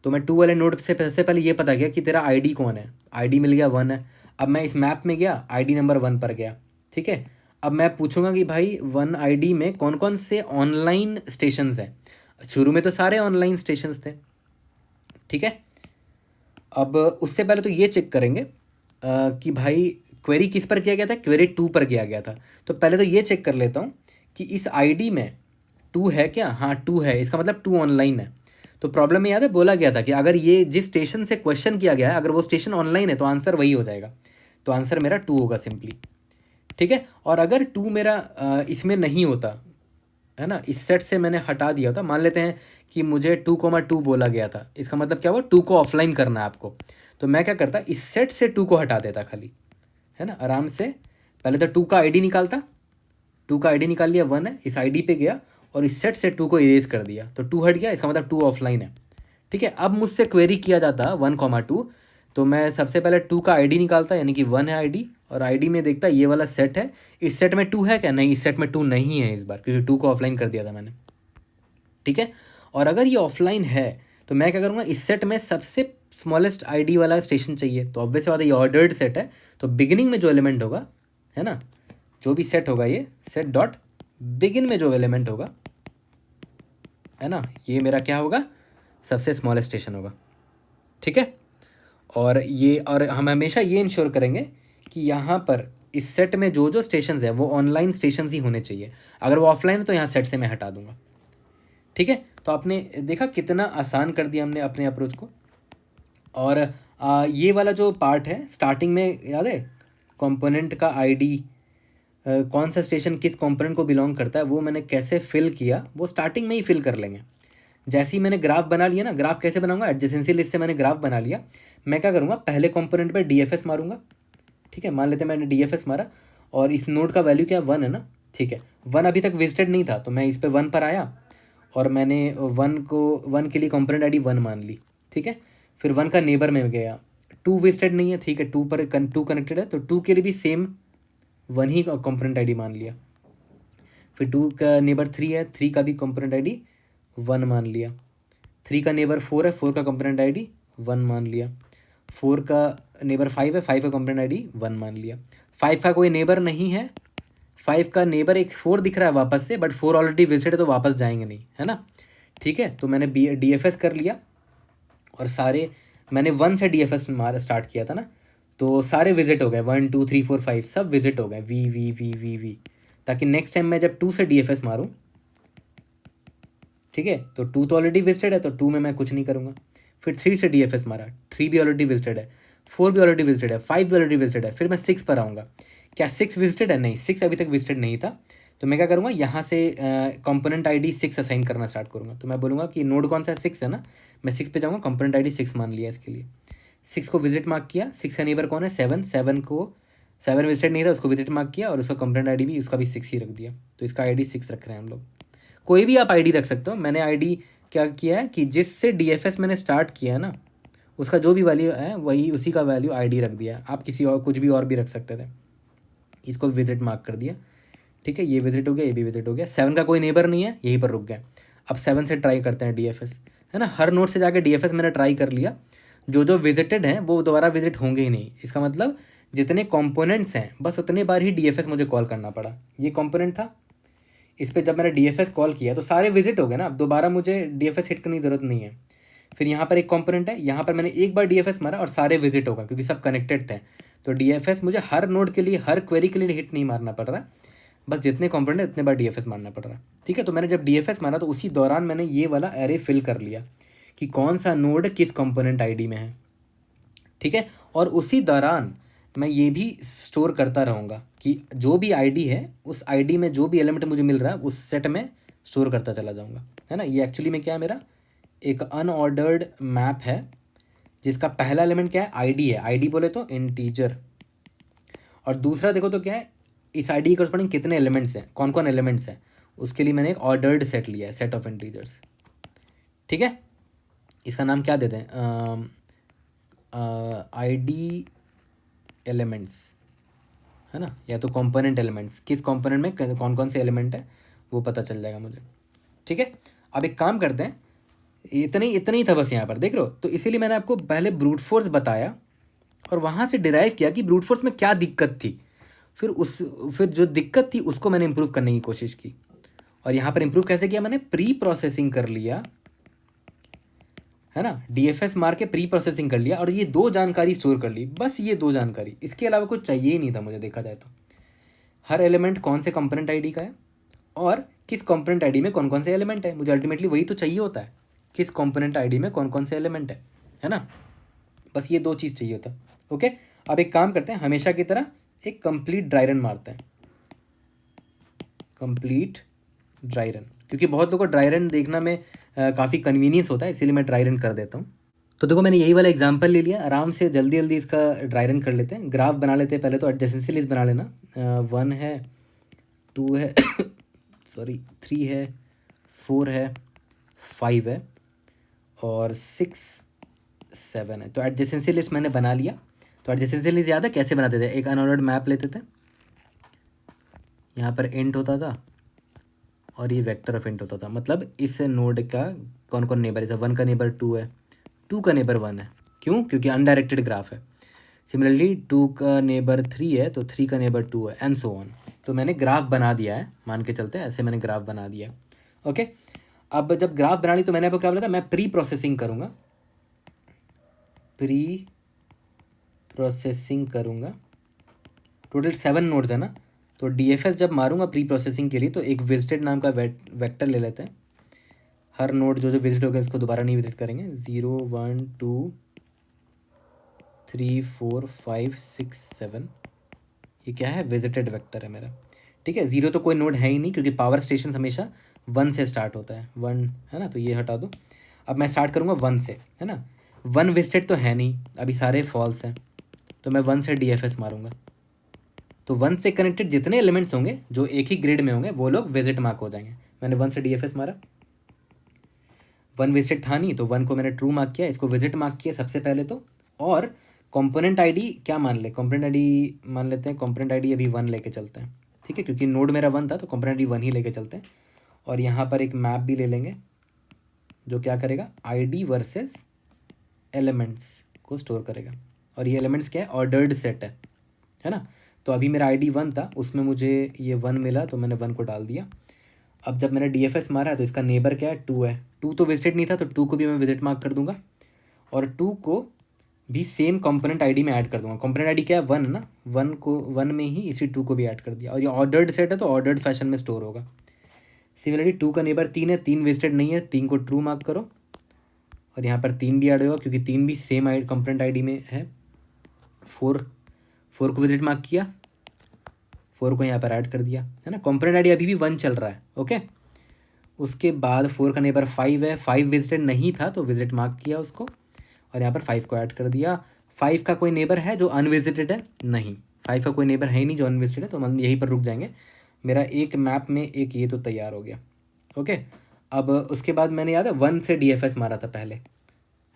तो मैं 2 वाले नोड से सबसे पहले ये पता गया कि तेरा आईडी कौन है, आईडी मिल गया 1 है। अब मैं इस मैप में गया, आईडी नंबर 1 पर गया, ठीक है। अब मैं पूछूंगा कि भाई 1 आईडी में कौन कौन से ऑनलाइन स्टेशंस हैं। शुरू में तो सारे ऑनलाइन स्टेशंस थे, ठीक है। अब उससे पहले तो ये चेक करेंगे कि भाई क्वेरी किस पर किया गया था, क्वेरी 2 पर किया गया था। तो पहले तो ये चेक कर लेता हूँ कि इस आईडी में 2 है क्या, हाँ 2 है, इसका मतलब 2 ऑनलाइन है। तो प्रॉब्लम में याद है बोला गया था कि अगर ये जिस स्टेशन से क्वेश्चन किया गया है अगर वो स्टेशन ऑनलाइन है तो आंसर वही हो जाएगा, तो आंसर मेरा 2 होगा सिंपली, ठीक है। और अगर 2 मेरा इसमें नहीं होता, है ना, इस सेट से मैंने हटा दिया होता। मान लेते हैं कि मुझे 2,2 बोला गया था, इसका मतलब क्या हुआ, 2 को ऑफलाइन करना है आपको। तो मैं क्या करता, इस सेट से 2 को हटा देता खाली, है ना, आराम से। पहले तो 2 का आईडी निकालता, 2 का आईडी निकाल लिया, 1 है, इस आईडी पे गया और इस सेट से 2 को इरेज कर दिया, तो 2 हट गया, इसका मतलब 2 ऑफलाइन है। ठीक है, अब मुझसे क्वेरी किया जाता 1,2, तो मैं सबसे पहले 2 का आईडी निकालता, यानी कि 1 है आईडी, और आईडी में देखता ये वाला सेट है, इस सेट में 2 है क्या, नहीं, इस सेट में 2 नहीं है इस बार, क्योंकि 2 को ऑफलाइन कर दिया था मैंने। ठीक है, और अगर ये ऑफलाइन है तो मैं क्या करूँगा, इस सेट में सबसे स्मॉलेस्ट आईडी वाला स्टेशन चाहिए, तो ऑब्वियस बात है ये ऑर्डर्ड सेट है, तो बिगिनिंग में जो एलिमेंट होगा, है ना, जो भी सेट होगा, ये सेट डॉट बिगिन में जो एलिमेंट होगा, है ना, ये मेरा क्या होगा, सबसे स्मॉलेस्ट स्टेशन होगा। ठीक है, और हम हमेशा ये इंश्योर करेंगे कि यहाँ पर इस सेट में जो जो स्टेशंस है वो ऑनलाइन स्टेशंस ही होने चाहिए, अगर वो ऑफलाइन है तो यहाँ सेट से मैं हटा दूंगा। ठीक है, तो आपने देखा कितना आसान कर दिया हमने अपने अप्रोच को। और ये वाला जो पार्ट है स्टार्टिंग में, याद है, कंपोनेंट का आईडी, कौन सा स्टेशन किस कंपोनेंट को बिलोंग करता है, वो मैंने कैसे फिल किया, वो स्टार्टिंग में ही फिल कर लेंगे। जैसे ही मैंने ग्राफ बना लिया ना, ग्राफ कैसे बनाऊंगा, एडजेसेंसी लिस्ट से मैंने ग्राफ बना लिया, मैं क्या करूँगा, पहले कंपोनेंट पे डीएफएस मारूंगा। ठीक है, मान लेते हैं मैंने डीएफएस मारा और इस नोड का वैल्यू क्या है, 1 है ना। ठीक है, 1 अभी तक विजिटेड नहीं था, तो मैं इस पर 1 पर आया और मैंने 1 के लिए कंपोनेंट आईडी 1 मान ली। ठीक है, फिर 1 का नेबर में गया, 2 विजिटेड नहीं है, ठीक है, 2 पर 2 कनेक्टेड है, तो 2 के लिए भी सेम 1 ही कंपोनेंट आईडी मान लिया। फिर 2 का नेबर 3 है, 3 का भी कंपोनेंट आईडी 1 मान लिया। 3 का नेबर 4 है, 4 का कंपोनेंट आईडी 1 मान लिया। 4 का नेबर 5 है, 5 का कंपोनेंट आईडी 1 मान लिया। 5 का कोई नेबर नहीं है, 5 का नेबर एक 4 दिख रहा है वापस से, बट 4 ऑलरेडी विजिटेड है तो वापस जाएंगे नहीं, है ना। ठीक है, तो मैंने डीएफएस कर लिया और सारे, मैंने 1 से डीएफएस मार स्टार्ट किया था ना, तो सारे विजिट हो गए, 1 2 3 4 5 सब विजिट हो गए, V V V V V, ताकि नेक्स्ट टाइम मैं जब 2 से डीएफएस मारूँ, ठीक है, तो 2 तो ऑलरेडी विजिटेड है, तो 2 में मैं कुछ नहीं करूँगा। फिर 3 से डीएफएस मारा, 3 भी ऑलरेडी विजिटेड है, 4 भी ऑलरेडी विजिटेड है, 5 भी ऑलरेडी विजिटेड है, फिर मैं 6 पर आऊँगा। क्या 6 विजिटेड है, नहीं, 6 अभी तक विजिटेड नहीं था, तो मैं क्या करूँगा, यहाँ से कंपोनेंट आईडी 6 असाइन करना स्टार्ट करूँगा। तो मैं बोलूँगा कि नोड कौन सा है, 6 है ना, मैं 6 पे जाऊँगा, कंपोनेंट आईडी 6 मान लिया इसके लिए, 6 को विजिट मार्क किया। 6 का नेबर कौन है, 7, 7 को 7 विजिटेड नहीं था, उसको विजिट मार्क किया और उसका कंपोनेंट आईडी भी, उसका भी 6 ही रख दिया, तो इसका आईडी 6 रख रहे हैं हम लोग। कोई भी आप आईडी रख सकते हो, मैंने आईडी क्या किया है कि जिससे डीएफएस मैंने स्टार्ट किया है ना, उसका जो भी वैल्यू है वही उसी का वैल्यू आईडी रख दिया है। आप किसी और कुछ भी और भी रख सकते थे, इसको विजिट मार्क कर दिया। ठीक है, ये विजिट हो गया, ये भी विजिट हो गया। 7 का कोई नेबर नहीं है, यहीं पर रुक गया। अब 7 से ट्राई करते हैं डीएफएस, है ना, हर नोड से जाके डीएफएस मैंने ट्राई कर लिया, जो जो विजिटेड हैं वो दोबारा विजिट होंगे ही नहीं। इसका मतलब जितने कॉम्पोनेंट्स हैं बस उतने बार ही डीएफएस मुझे कॉल करना पड़ा। ये कॉम्पोनेंट था, इस पर जब मैंने डीएफएस कॉल किया तो सारे विजिट हो गए ना, अब दोबारा मुझे डीएफएस हिट करने की ज़रूरत नहीं है। फिर यहाँ पर एक कंपोनेंट है, यहाँ पर मैंने एक बार डीएफएस मारा और सारे विजिट होगा क्योंकि सब कनेक्टेड थे, तो डीएफएस मुझे हर नोड के लिए, हर क्वेरी के लिए हिट नहीं मारना पड़ रहा, बस जितने कंपोनेंट है उतने बार डीएफएस मारना पड़ रहा। ठीक है, तो मैंने जब डीएफएस मारा तो उसी दौरान मैंने ये वाला एरे फिल कर लिया कि कौन सा नोड किस कंपोनेंट आईडी में है। ठीक है, और उसी दौरान मैं ये भी स्टोर करता रहूँगा कि जो भी आईडी है उस आईडी में जो भी एलिमेंट मुझे मिल रहा है उस सेट में स्टोर करता चला जाऊँगा, है ना। ये एक्चुअली में क्या है, मेरा एक अनऑर्डर्ड मैप है जिसका पहला एलिमेंट क्या है, आईडी है, आईडी बोले तो इंटीजर, और दूसरा देखो तो क्या है, इस आईडी के करस्पॉन्डिंग कितने एलिमेंट्स हैं, कौन कौन एलिमेंट्स हैं, उसके लिए मैंने एक ऑर्डर्ड सेट लिया है, सेट ऑफ इंटीजर्स। ठीक है, इसका नाम क्या देते हैं, आईडी एलिमेंट्स, है ना, या तो कंपोनेंट एलिमेंट्स, किस कंपोनेंट में कौन कौन से एलिमेंट है वो पता चल जाएगा मुझे। ठीक है, अब एक काम करते हैं, इतना ही था बस यहाँ पर, देख रहे हो, तो इसीलिए मैंने आपको पहले ब्रूट फोर्स बताया और वहाँ से डिराइव किया कि ब्रूट फोर्स में क्या दिक्कत थी, फिर जो दिक्कत थी उसको मैंने इम्प्रूव करने की कोशिश की। और यहाँ पर इम्प्रूव कैसे किया, मैंने प्री प्रोसेसिंग कर लिया, है ना, डीएफएस मार के प्री प्रोसेसिंग कर लिया और ये 2 जानकारी स्टोर कर ली, बस ये 2 जानकारी, इसके अलावा कुछ चाहिए ही नहीं था मुझे, देखा जाए तो। हर एलिमेंट कौन से कंपोनेंट आईडी का है और किस कंपोनेंट आईडी में कौन कौन से एलिमेंट है, मुझे अल्टीमेटली वही तो चाहिए होता है, किस कंपोनेंट आईडी में कौन कौन से एलिमेंट है ना, बस ये 2 चीज़ चाहिए होता है। ओके, अब एक काम करते हैं, हमेशा की तरह एक कंप्लीट ड्राई रन मारते हैं, कंप्लीट ड्राई रन, क्योंकि बहुत लोगों को ड्राई रन देखना में काफ़ी कन्वीनियंस होता है, इसीलिए मैं ड्राई रन कर देता हूँ। तो देखो मैंने यही वाला एग्जांपल ले लिया, आराम से जल्दी जल्दी इसका ड्राई रन कर लेते हैं। ग्राफ बना लेते हैं पहले तो, एडजेसेंसी लिस्ट बना लेना। 1 है, 2 है सॉरी 3 है, 4 है, 5 है और 6 7 है। तो एडजेसेंसी लिस्ट मैंने बना लिया। तो एडजेसेंसी लिस्ट याद है कैसे बनाते थे? एक अनऑर्डर्ड मैप लेते थे, यहाँ पर इंट होता था और ये वेक्टर ऑफ इंट होता था, मतलब इस नोड का कौन कौन नेबर है। 1 का नेबर 2 है, 2 का नेबर 1 है, क्यों? क्योंकि अनडायरेक्टेड ग्राफ है। सिमिलरली 2 का नेबर 3 है तो 3 का नेबर 2 है, एंड सो ऑन। तो मैंने ग्राफ बना दिया है, मान के चलते हैं ऐसे मैंने ग्राफ बना दिया। ओके, अब जब ग्राफ बना ली तो मैंने आपको क्या बोला था, मैं प्री प्रोसेसिंग करूँगा, प्री प्रोसेसिंग करूँगा। टोटल 7 नोड्स है ना, तो DFS जब मारूंगा प्री प्रोसेसिंग के लिए तो एक विजिटेड नाम का वेक्टर ले लेते हैं। हर नोड जो जो विजिट होगा इसको दोबारा नहीं विजिट करेंगे। 0 1 2 3 4 5 6 7, ये क्या है? विजिटेड वेक्टर है मेरा। ठीक है, 0 तो कोई नोड है ही नहीं, क्योंकि पावर स्टेशन हमेशा 1 से स्टार्ट होता है, 1 है ना, तो ये हटा दो। अब मैं स्टार्ट करूँगा 1 से, है ना। 1 विजिटेड तो है नहीं, अभी सारे फॉल्स हैं, तो मैं 1 से DFS मारूंगा। तो 1 से कनेक्टेड जितने एलिमेंट्स होंगे जो एक ही ग्रिड में होंगे वो लोग विजिट मार्क हो जाएंगे। मैंने 1 से DFS मारा, 1 विजिट था नहीं तो 1 को मैंने ट्रू मार्क किया, इसको विजिट मार्क किया सबसे पहले तो। और कंपोनेंट आईडी क्या मान ले? कंपोनेंट आईडी मान लेते हैं, कंपोनेंट आईडी अभी 1 लेके चलते हैं। ठीक है, क्योंकि नोड मेरा 1 था तो कंपोनेंट आईडी 1 ही लेके चलते हैं। और यहाँ पर एक मैप भी ले लेंगे जो क्या करेगा, ID वर्सेस एलिमेंट्स को स्टोर करेगा। और ये एलिमेंट्स क्या है? ऑर्डर्ड सेट है ना। तो अभी मेरा ID 1 था, उसमें मुझे ये 1 मिला तो मैंने 1 को डाल दिया। अब जब मैंने DFS मारा है तो इसका नेबर क्या है? 2 है। 2 तो विजिटेड नहीं था तो 2 को भी मैं विजिट मार्क कर दूंगा, और 2 को भी सेम कंपोनेंट आईडी में ऐड कर दूंगा। कंपोनेंट आईडी क्या है? 1 ना, 1 को 1 में ही इसी 2 को भी ऐड कर दिया। और ये ऑर्डर्ड सेट है तो ऑर्डर्ड फैशन में स्टोर होगा। सिमिलरली 2 का नेबर 3 है, 3 विजिटेड नहीं है, 3 को ट्रू मार्क करो, और यहाँ पर 3 भी ऐड होगा क्योंकि 3 भी सेम कंपोनेंट आईडी में है। 4 को विजिट मार्क किया, 4 को यहाँ पर ऐड कर दिया, है ना। कंपोनेंट आईडी अभी भी 1 चल रहा है। ओके, उसके बाद 4 का नेबर 5 है, 5 विजिटेड नहीं था तो विजिट मार्क किया उसको, और यहाँ पर 5 को ऐड कर दिया। 5 का कोई नेबर है जो अनविजिटेड है? नहीं, 5 का कोई नेबर है ही नहीं जो अनविजिटेड है, तो हम यहीं पर रुक जाएंगे। मेरा एक मैप में एक ये तो तैयार हो गया। ओके, अब उसके बाद मैंने याद है 1 से DFS मारा था पहले,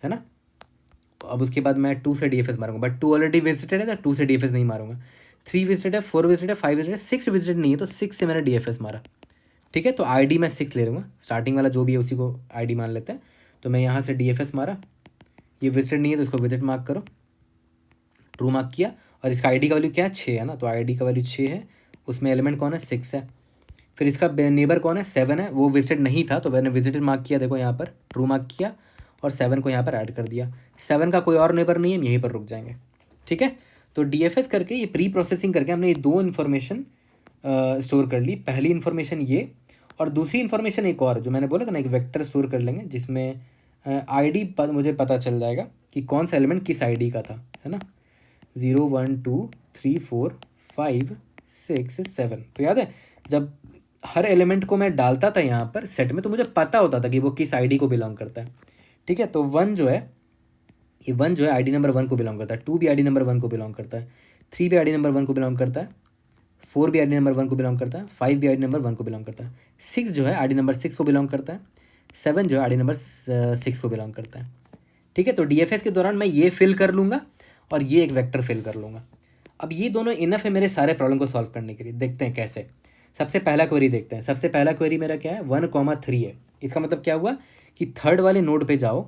है ना। तो अब उसके बाद मैं 2 से DFS मारूंगा, बट 2 ऑलरेडी विजिटेड है तो 2 से DFS नहीं मारूंगा। 3 विजिटेड है, 4 विजिटेड है, 5 विजिटेड है, 6 विजिटेड नहीं है तो 6 से मैंने DFS मारा। ठीक है, तो ID मैं 6 ले लूँगा, स्टार्टिंग वाला जो भी है उसी को ID मान लेते हैं। तो मैं यहाँ से DFS मारा, ये विजिटेड नहीं है तो इसको विजिट मार्क करो, ट्रू मार्क किया, और इसका ID का वैल्यू क्या है? 6 है ना, तो ID का वैल्यू 6 है, उसमें एलिमेंट कौन है? 6 है। फिर इसका नेबर कौन है? 7 है, वो विजिटेड नहीं था तो मैंने विजिटेड मार्क किया, देखो यहाँ पर ट्रू मार्क किया, और 7 को यहाँ पर ऐड कर दिया। 7 का कोई और नेबर नहीं है, हम यहीं पर रुक जाएंगे। ठीक है, तो DFS करके ये प्री प्रोसेसिंग करके हमने ये 2 इन्फॉर्मेशन स्टोर कर ली। पहली इन्फॉर्मेशन ये, और दूसरी इन्फॉर्मेशन एक और जो मैंने बोला था ना, एक वेक्टर स्टोर कर लेंगे जिसमें ID मुझे पता चल जाएगा कि कौन सा एलिमेंट किस ID का था, है ना। 0 1 2 3 4 5 6 7। तो याद है जब हर एलिमेंट को मैं डालता था यहाँ पर सेट में तो मुझे पता होता था कि वो किस ID को बिलोंग करता है। ठीक है, तो 1 जो है, ये 1 जो है ID नंबर 1 को बिलोंग करता है, 2 भी ID नंबर 1 को बिलोंग करता है, 3 भी ID नंबर 1 को बिलोंग करता है, 4 भी ID नंबर 1 को बिलोंग करता है, 5 भी ID नंबर 1 को बिलोंग करता है, 6 जो है ID नंबर 6 को बिलोंग करता है, 7 जो है ID नंबर 6 को बिलोंग करता है। ठीक है, तो DFS के दौरान मैं ये फिल कर लूँगा और ये एक वेक्टर फिल कर लूँगा। अब ये दोनों इनफ है मेरे सारे प्रॉब्लम को सॉल्व करने के लिए। देखते हैं कैसे। सबसे पहला क्वेरी देखते हैं। सबसे पहला क्वेरी मेरा क्या है? 1,3 है। इसका मतलब क्या हुआ कि थर्ड वाले नोड पे जाओ,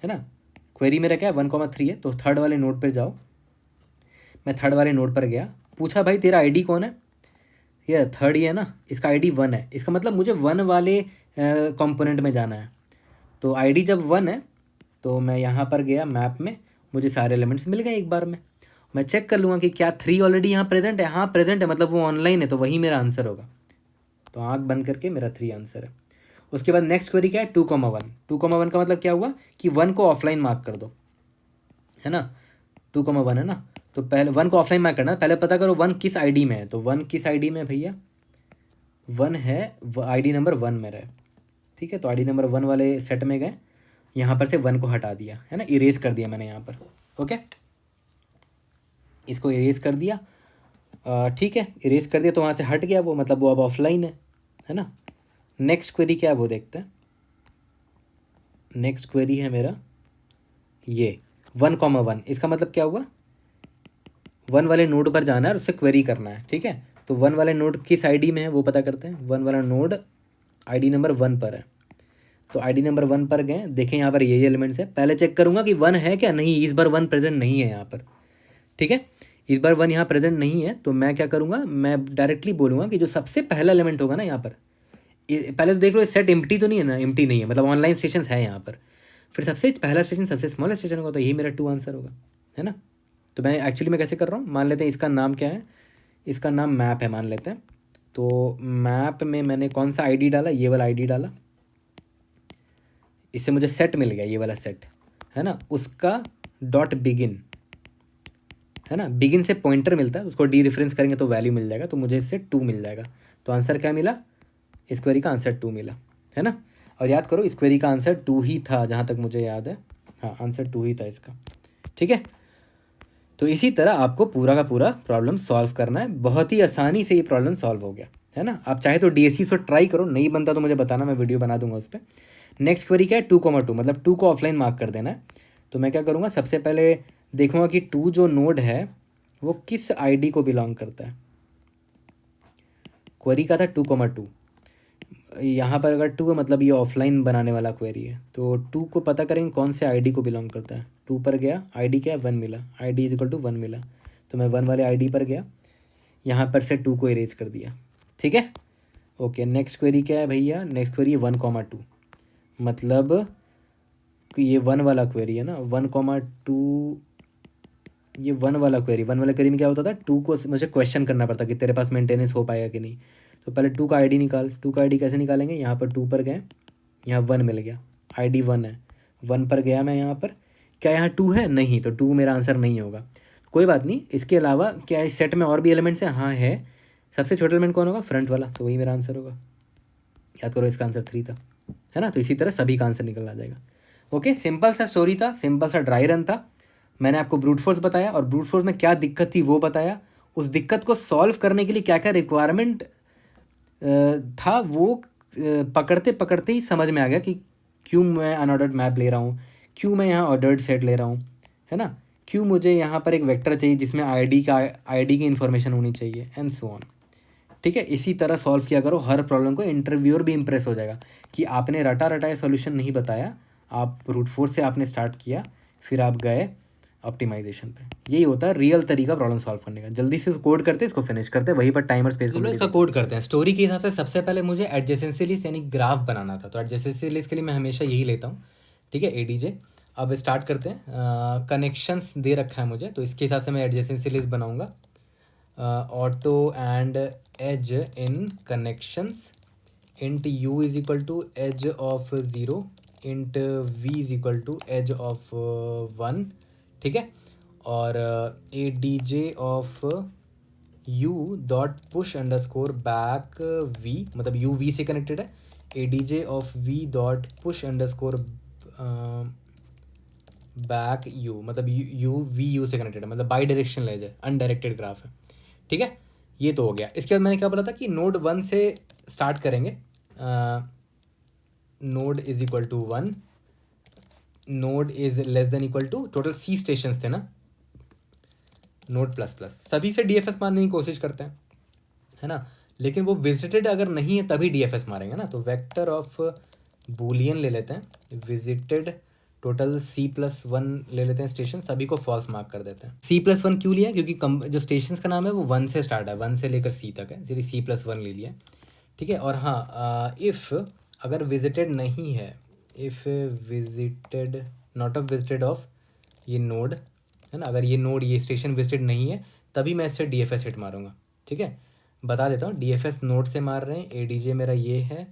है ना। क्वेरी मेरा क्या है? 1,3 है, तो थर्ड वाले नोड पर जाओ। मैं थर्ड वाले नोड पर गया, पूछा भाई तेरा ID कौन है? ये थर्ड ही है ना, इसका ID 1 है, इसका मतलब मुझे 1 वाले कंपोनेंट में जाना है। तो ID जब 1 है तो मैं यहाँ पर गया मैप में, मुझे सारे एलिमेंट्स मिल गए एक बार में। मैं चेक कर लूँगा कि क्या 3 ऑलरेडी यहाँ प्रेजेंट है। हाँ प्रेजेंट है, मतलब वो ऑनलाइन है, तो वही मेरा आंसर होगा। तो आँख बंद करके मेरा 3 आंसर है। उसके बाद नेक्स्ट क्वेरी क्या है? 2,1। 2,1 का मतलब क्या हुआ कि 1 को ऑफलाइन मार्क कर दो, है ना। 2,1 है ना, तो पहले 1 को ऑफलाइन मार्क करना, पहले पता करो 1 किस ID में है। तो 1 किस ID में है भैया? 1 है, ID नंबर 1 में रहे, ठीक है। तो ID नंबर 1 वाले सेट में गए, यहाँ पर से 1 को हटा दिया है ना, इरेज कर दिया मैंने यहाँ पर, ओके। इसको इरेज कर दिया, ठीक है, इरेज कर दिया तो वहाँ से हट गया वो, मतलब वो अब ऑफलाइन है ना। नेक्स्ट क्वेरी क्या है वो देखते हैं। नेक्स्ट क्वेरी है मेरा ये 1,1, इसका मतलब क्या हुआ, 1 वाले नोड पर जाना है और उससे क्वेरी करना है, ठीक है। तो 1 वाले नोड किस ID में है वो पता करते हैं। 1 वाला नोड ID नंबर 1 पर है, तो ID नंबर 1 पर गए, देखें यहाँ पर ये एलिमेंट्स है। पहले चेक करूँगा कि 1 है क्या, नहीं, इस बार 1 प्रेजेंट नहीं है यहाँ पर, ठीक है। इस बार 1 यहाँ प्रेजेंट नहीं है, तो मैं क्या करूँगा, मैं डायरेक्टली बोलूँगा कि जो सबसे पहला एलिमेंट होगा ना यहाँ पर, पहले तो देख लो सेट एम्प्टी तो नहीं है ना, एम्प्टी नहीं है, मतलब ऑनलाइन स्टेशन है यहाँ पर। फिर सबसे पहला स्टेशन सबसे स्मॉल स्टेशन होगा, तो यही मेरा 2 आंसर होगा, है ना। तो मैं एक्चुअली मैं कैसे कर रहा हूँ, मान लेते हैं इसका नाम क्या है, इसका नाम मैप है मान लेते हैं। तो मैप में मैंने कौन सा ID डाला, ये वाला ID डाला, इससे मुझे सेट मिल गया, ये वाला सेट है ना। उसका डॉट बिगिन है ना, बिगिन से पॉइंटर मिलता है, उसको डी रेफरेंस करेंगे तो वैल्यू मिल जाएगा, तो मुझे इससे 2 मिल जाएगा। तो आंसर क्या मिला, इस क्वेरी का आंसर 2 मिला, है ना। और याद करो इस क्वेरी का आंसर 2 ही था, जहाँ तक मुझे याद है, हाँ आंसर 2 ही था इसका, ठीक है। तो इसी तरह आपको पूरा का पूरा प्रॉब्लम सॉल्व करना है, बहुत ही आसानी से ये प्रॉब्लम सॉल्व हो गया, है ना। आप चाहे तो DSC से ट्राई करो, नहीं बनता तो मुझे बताना, मैं वीडियो बना दूंगा उस पर। नेक्स्ट क्वेरी क्या है, 2,2, मतलब 2 को ऑफलाइन मार्क कर देना है। तो मैं क्या करूँगा, सबसे पहले देखूँगा कि 2 जो नोड है वो किस ID को बिलोंग करता है। क्वेरी का था 2,2, यहाँ पर अगर 2 है मतलब ये ऑफलाइन बनाने वाला क्वेरी है, तो 2 को पता करेंगे कौन से ID को बिलोंग करता है। 2 पर गया, ID क्या है, 1 मिला, ID इज इक्वल टू 1 मिला, तो मैं 1 वाले ID पर गया, यहाँ पर से 2 को इरेज कर दिया, ठीक है। ओके, नेक्स्ट क्वेरी क्या है भैया, नेक्स्ट क्वेरी है 1,2, मतलब ये 1 वाला क्वेरी है ना, 1,2, ये 1 वाला क्वेरी, 1 वाला क्वेरी में क्या होता था, 2 को मुझे क्वेश्चन करना पड़ता कि तेरे पास मेंटेनेंस हो पाएगा कि नहीं। तो पहले 2 का ID निकाल, 2 का ID कैसे निकालेंगे, यहाँ पर 2 पर गए, यहाँ 1 मिल गया, ID 1 है, 1 पर गया मैं यहाँ पर, क्या यहाँ 2 है, नहीं, तो 2 मेरा आंसर नहीं होगा। कोई बात नहीं, इसके अलावा क्या इस सेट में और भी एलिमेंट्स हैं, हाँ है। सबसे छोटा एलिमेंट कौन होगा, फ्रंट वाला, तो वही मेरा आंसर होगा। याद करो इसका आंसर 3 था, है ना। तो इसी तरह सभी का आंसर निकल आ जाएगा। ओके, सिंपल सा स्टोरी था, सिंपल सा ड्राई रन था। मैंने आपको ब्रूट फोर्स बताया और ब्रूट फोर्स में क्या दिक्कत थी वो बताया, उस दिक्कत को सॉल्व करने के लिए क्या क्या रिक्वायरमेंट था वो पकड़ते पकड़ते ही समझ में आ गया कि क्यों मैं अनऑर्डर्ड मैप ले रहा हूँ, क्यों मैं यहाँ ऑर्डर्ड सेट ले रहा हूँ, है ना, क्यों मुझे यहाँ पर एक वेक्टर चाहिए जिसमें ID की इन्फॉर्मेशन होनी चाहिए, एंड सो ऑन, ठीक है। इसी तरह सॉल्व किया करो हर प्रॉब्लम को, इंटरव्यूअर भी इंप्रेस हो जाएगा कि आपने रटा रटाया सॉल्यूशन नहीं बताया, आप ब्रूट फोर्स से आपने स्टार्ट किया, फिर आप गए ऑप्टिमाइजेशन पे। यही होता है रियल तरीका प्रॉब्लम सॉल्व करने का। जल्दी से कोड करते इसको फिनिश करते, वहीं पर टाइमर स्पेस को इसका कोड करते हैं। स्टोरी के हिसाब से सबसे पहले मुझे एडजेसेंसी लिस्ट यानी ग्राफ बनाना था, तो एडजेसेंसी लिस्ट के लिए मैं हमेशा यही लेता हूँ, ठीक है, ADJ। अब स्टार्ट करते हैं। कनेक्शंस दे रखा है मुझे, तो इसके हिसाब से मैं एडजेसेंसी लिस्ट बनाऊँगा। Auto and edge in connections, int u is equal to edge of 0, int v is equal to edge of 1, ठीक है। और ADJ of u dot push underscore back v, मतलब u v से connected है, ADJ of v dot push underscore back u, मतलब u v u से connected है, मतलब बाई डायरेक्शन लेज है, अनडायरेक्टेड ग्राफ है, ठीक है। ये तो हो गया। इसके बाद मैंने क्या बोला था कि नोड 1 से स्टार्ट करेंगे, node is equal to 1, node is less than equal to, total C stations थे ना, नोड प्लस प्लस, सभी से DFS मारने की कोशिश करते हैं, है ना, लेकिन वो विजिटेड अगर नहीं है तभी DFS मारेंगे ना। तो वेक्टर ऑफ बूलियन ले लेते हैं, विजिटेड टोटल C+1 ले लेते हैं स्टेशन, सभी को फॉल्स मार्क कर देते हैं। C+1 क्यों लिया, क्योंकि जो स्टेशन का नाम है वो 1 से स्टार्ट है, 1 से लेकर C तक है, इसलिए C+1 ले लिया, ठीक है। और हाँ, इफ़ अगर विजिटेड नहीं है, if visited not of visited of ये नोड, है ना, अगर ये नोड ये स्टेशन विजिटेड नहीं है तभी मैं इससे DFS हिट मारूंगा, ठीक है। बता देता हूँ, DFS नोड से मार रहे हैं, ADJ मेरा ये है,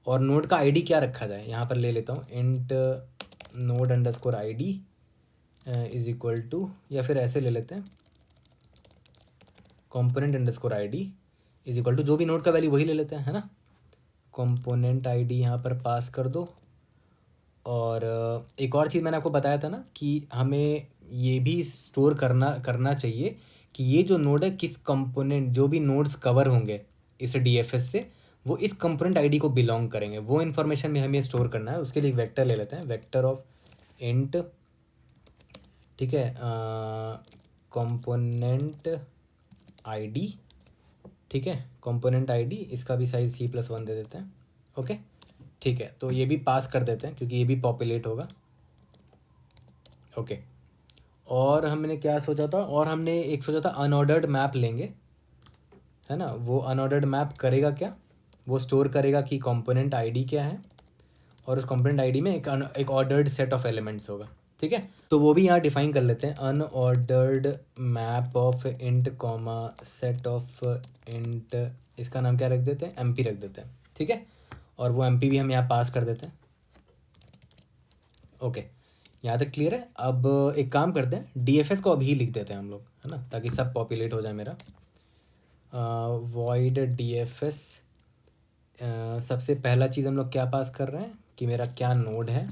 और नोड का ID क्या रखा जाए, यहाँ पर ले लेता हूँ int node underscore ID is equal to, या फिर ऐसे ले लेते हैं, component underscore ID is equal to जो भी नोड का वैल्यू वही ले लेते हैं, है ना। कंपोनेंट आईडी यहाँ पर पास कर दो। और एक और चीज़ मैंने आपको बताया था ना कि हमें ये भी स्टोर करना चाहिए कि ये जो नोड है किस कंपोनेंट, जो भी नोड्स कवर होंगे इस डीएफएस से वो इस कंपोनेंट आईडी को बिलोंग करेंगे, वो इन्फॉर्मेशन भी हमें स्टोर करना है। उसके लिए एक वेक्टर ले लेते हैं, वेक्टर ऑफ इंट, ठीक है, कंपोनेंट आईडी, ठीक है, कंपोनेंट आईडी, इसका भी साइज C+1 दे देते हैं। ओके ठीक है, तो ये भी पास कर देते हैं क्योंकि ये भी पॉपुलेट होगा। ओके, और हमने क्या सोचा था, और हमने एक सोचा था अनऑर्डर्ड मैप लेंगे, है ना। वो अनऑर्डर्ड मैप करेगा क्या, वो स्टोर करेगा कि कंपोनेंट आईडी क्या है, और उस कंपोनेंट आईडी में एक ऑर्डर्ड सेट ऑफ एलिमेंट्स होगा, ठीक है। तो वो भी यहाँ डिफाइन कर लेते हैं, unordered map of int comma set of int, इसका नाम क्या रख देते हैं, एमपी रख देते हैं, ठीक है। और वो एमपी भी हम यहाँ पास कर देते हैं। ओके, यहाँ तक क्लियर है। अब एक काम करते हैं, डीएफएस को अभी लिख देते हैं हम लोग, है ना, ताकि सब पॉपुलेट हो जाए मेरा। वॉइड डीएफएस, सबसे पहला चीज़ हम लोग क्या पास कर रहे हैं कि मेरा क्या नोड है,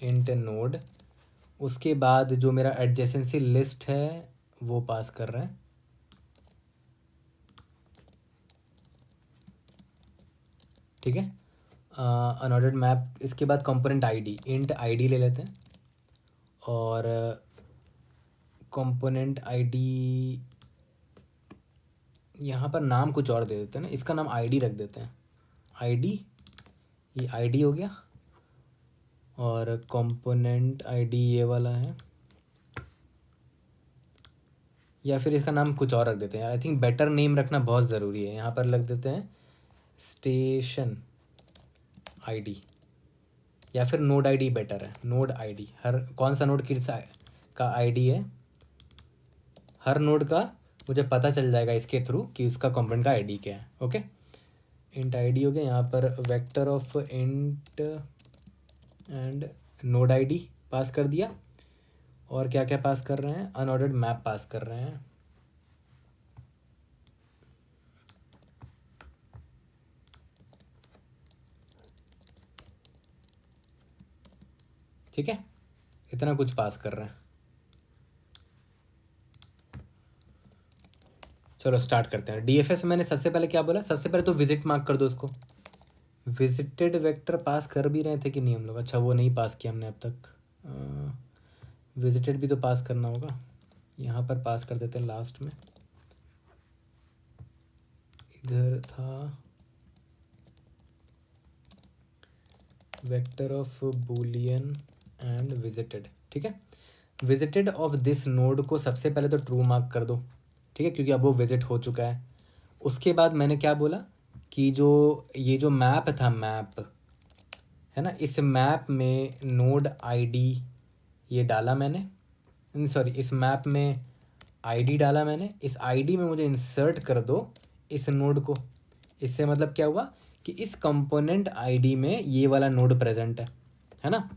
इंट नोड। उसके बाद जो मेरा एडजेसेंसी लिस्ट है वो पास कर रहे हैं, ठीक है। अनऑर्डर्ड मैप, इसके बाद कंपोनेंट आईडी, इंट आईडी ले लेते हैं, और कंपोनेंट आईडी यहाँ पर नाम कुछ और दे देते हैं ना, इसका नाम आईडी रख देते हैं, आईडी, ये आईडी हो गया। और कंपोनेंट आईडी ये वाला है, या फिर इसका नाम कुछ और रख देते हैं यार, आई थिंक बेटर नेम रखना बहुत ज़रूरी है। यहाँ पर रख देते हैं स्टेशन आईडी, या फिर नोड आईडी बेटर है, नोड आईडी, हर कौन सा नोड किस का आईडी है, हर नोड का मुझे पता चल जाएगा इसके थ्रू कि उसका कंपोनेंट का आईडी क्या है। ओके, इंट आईडी हो गया, यहाँ पर vector of int and node ID पास कर दिया। और क्या क्या पास कर रहे हैं, अनऑर्डर्ड मैप पास कर रहे हैं, ठीक है, इतना कुछ पास कर रहे हैं। चलो स्टार्ट करते हैं। डीएफएस मैंने सबसे पहले क्या बोला, सबसे पहले तो विजिट मार्क कर दो उसको। विजिटेड वेक्टर पास कर भी रहे थे कि नहीं हम लोग, अच्छा वो नहीं पास किया हमने अब तक। विजिटेड भी तो पास करना होगा, यहाँ पर पास कर देते हैं लास्ट में, इधर था vector of Boolean and visited, ठीक है। विजिटेड ऑफ दिस नोड को सबसे पहले तो ट्रू मार्क कर दो, ठीक है, क्योंकि अब वो विजिट हो चुका है। उसके बाद मैंने क्या बोला कि जो ये जो मैप था, मैप है ना, इस मैप में नोड आईडी ये डाला मैंने, सॉरी इस मैप में आईडी डाला मैंने, इस आईडी में मुझे इंसर्ट कर दो इस नोड को। इससे मतलब क्या हुआ कि इस कंपोनेंट आईडी में ये वाला नोड प्रेजेंट है ना।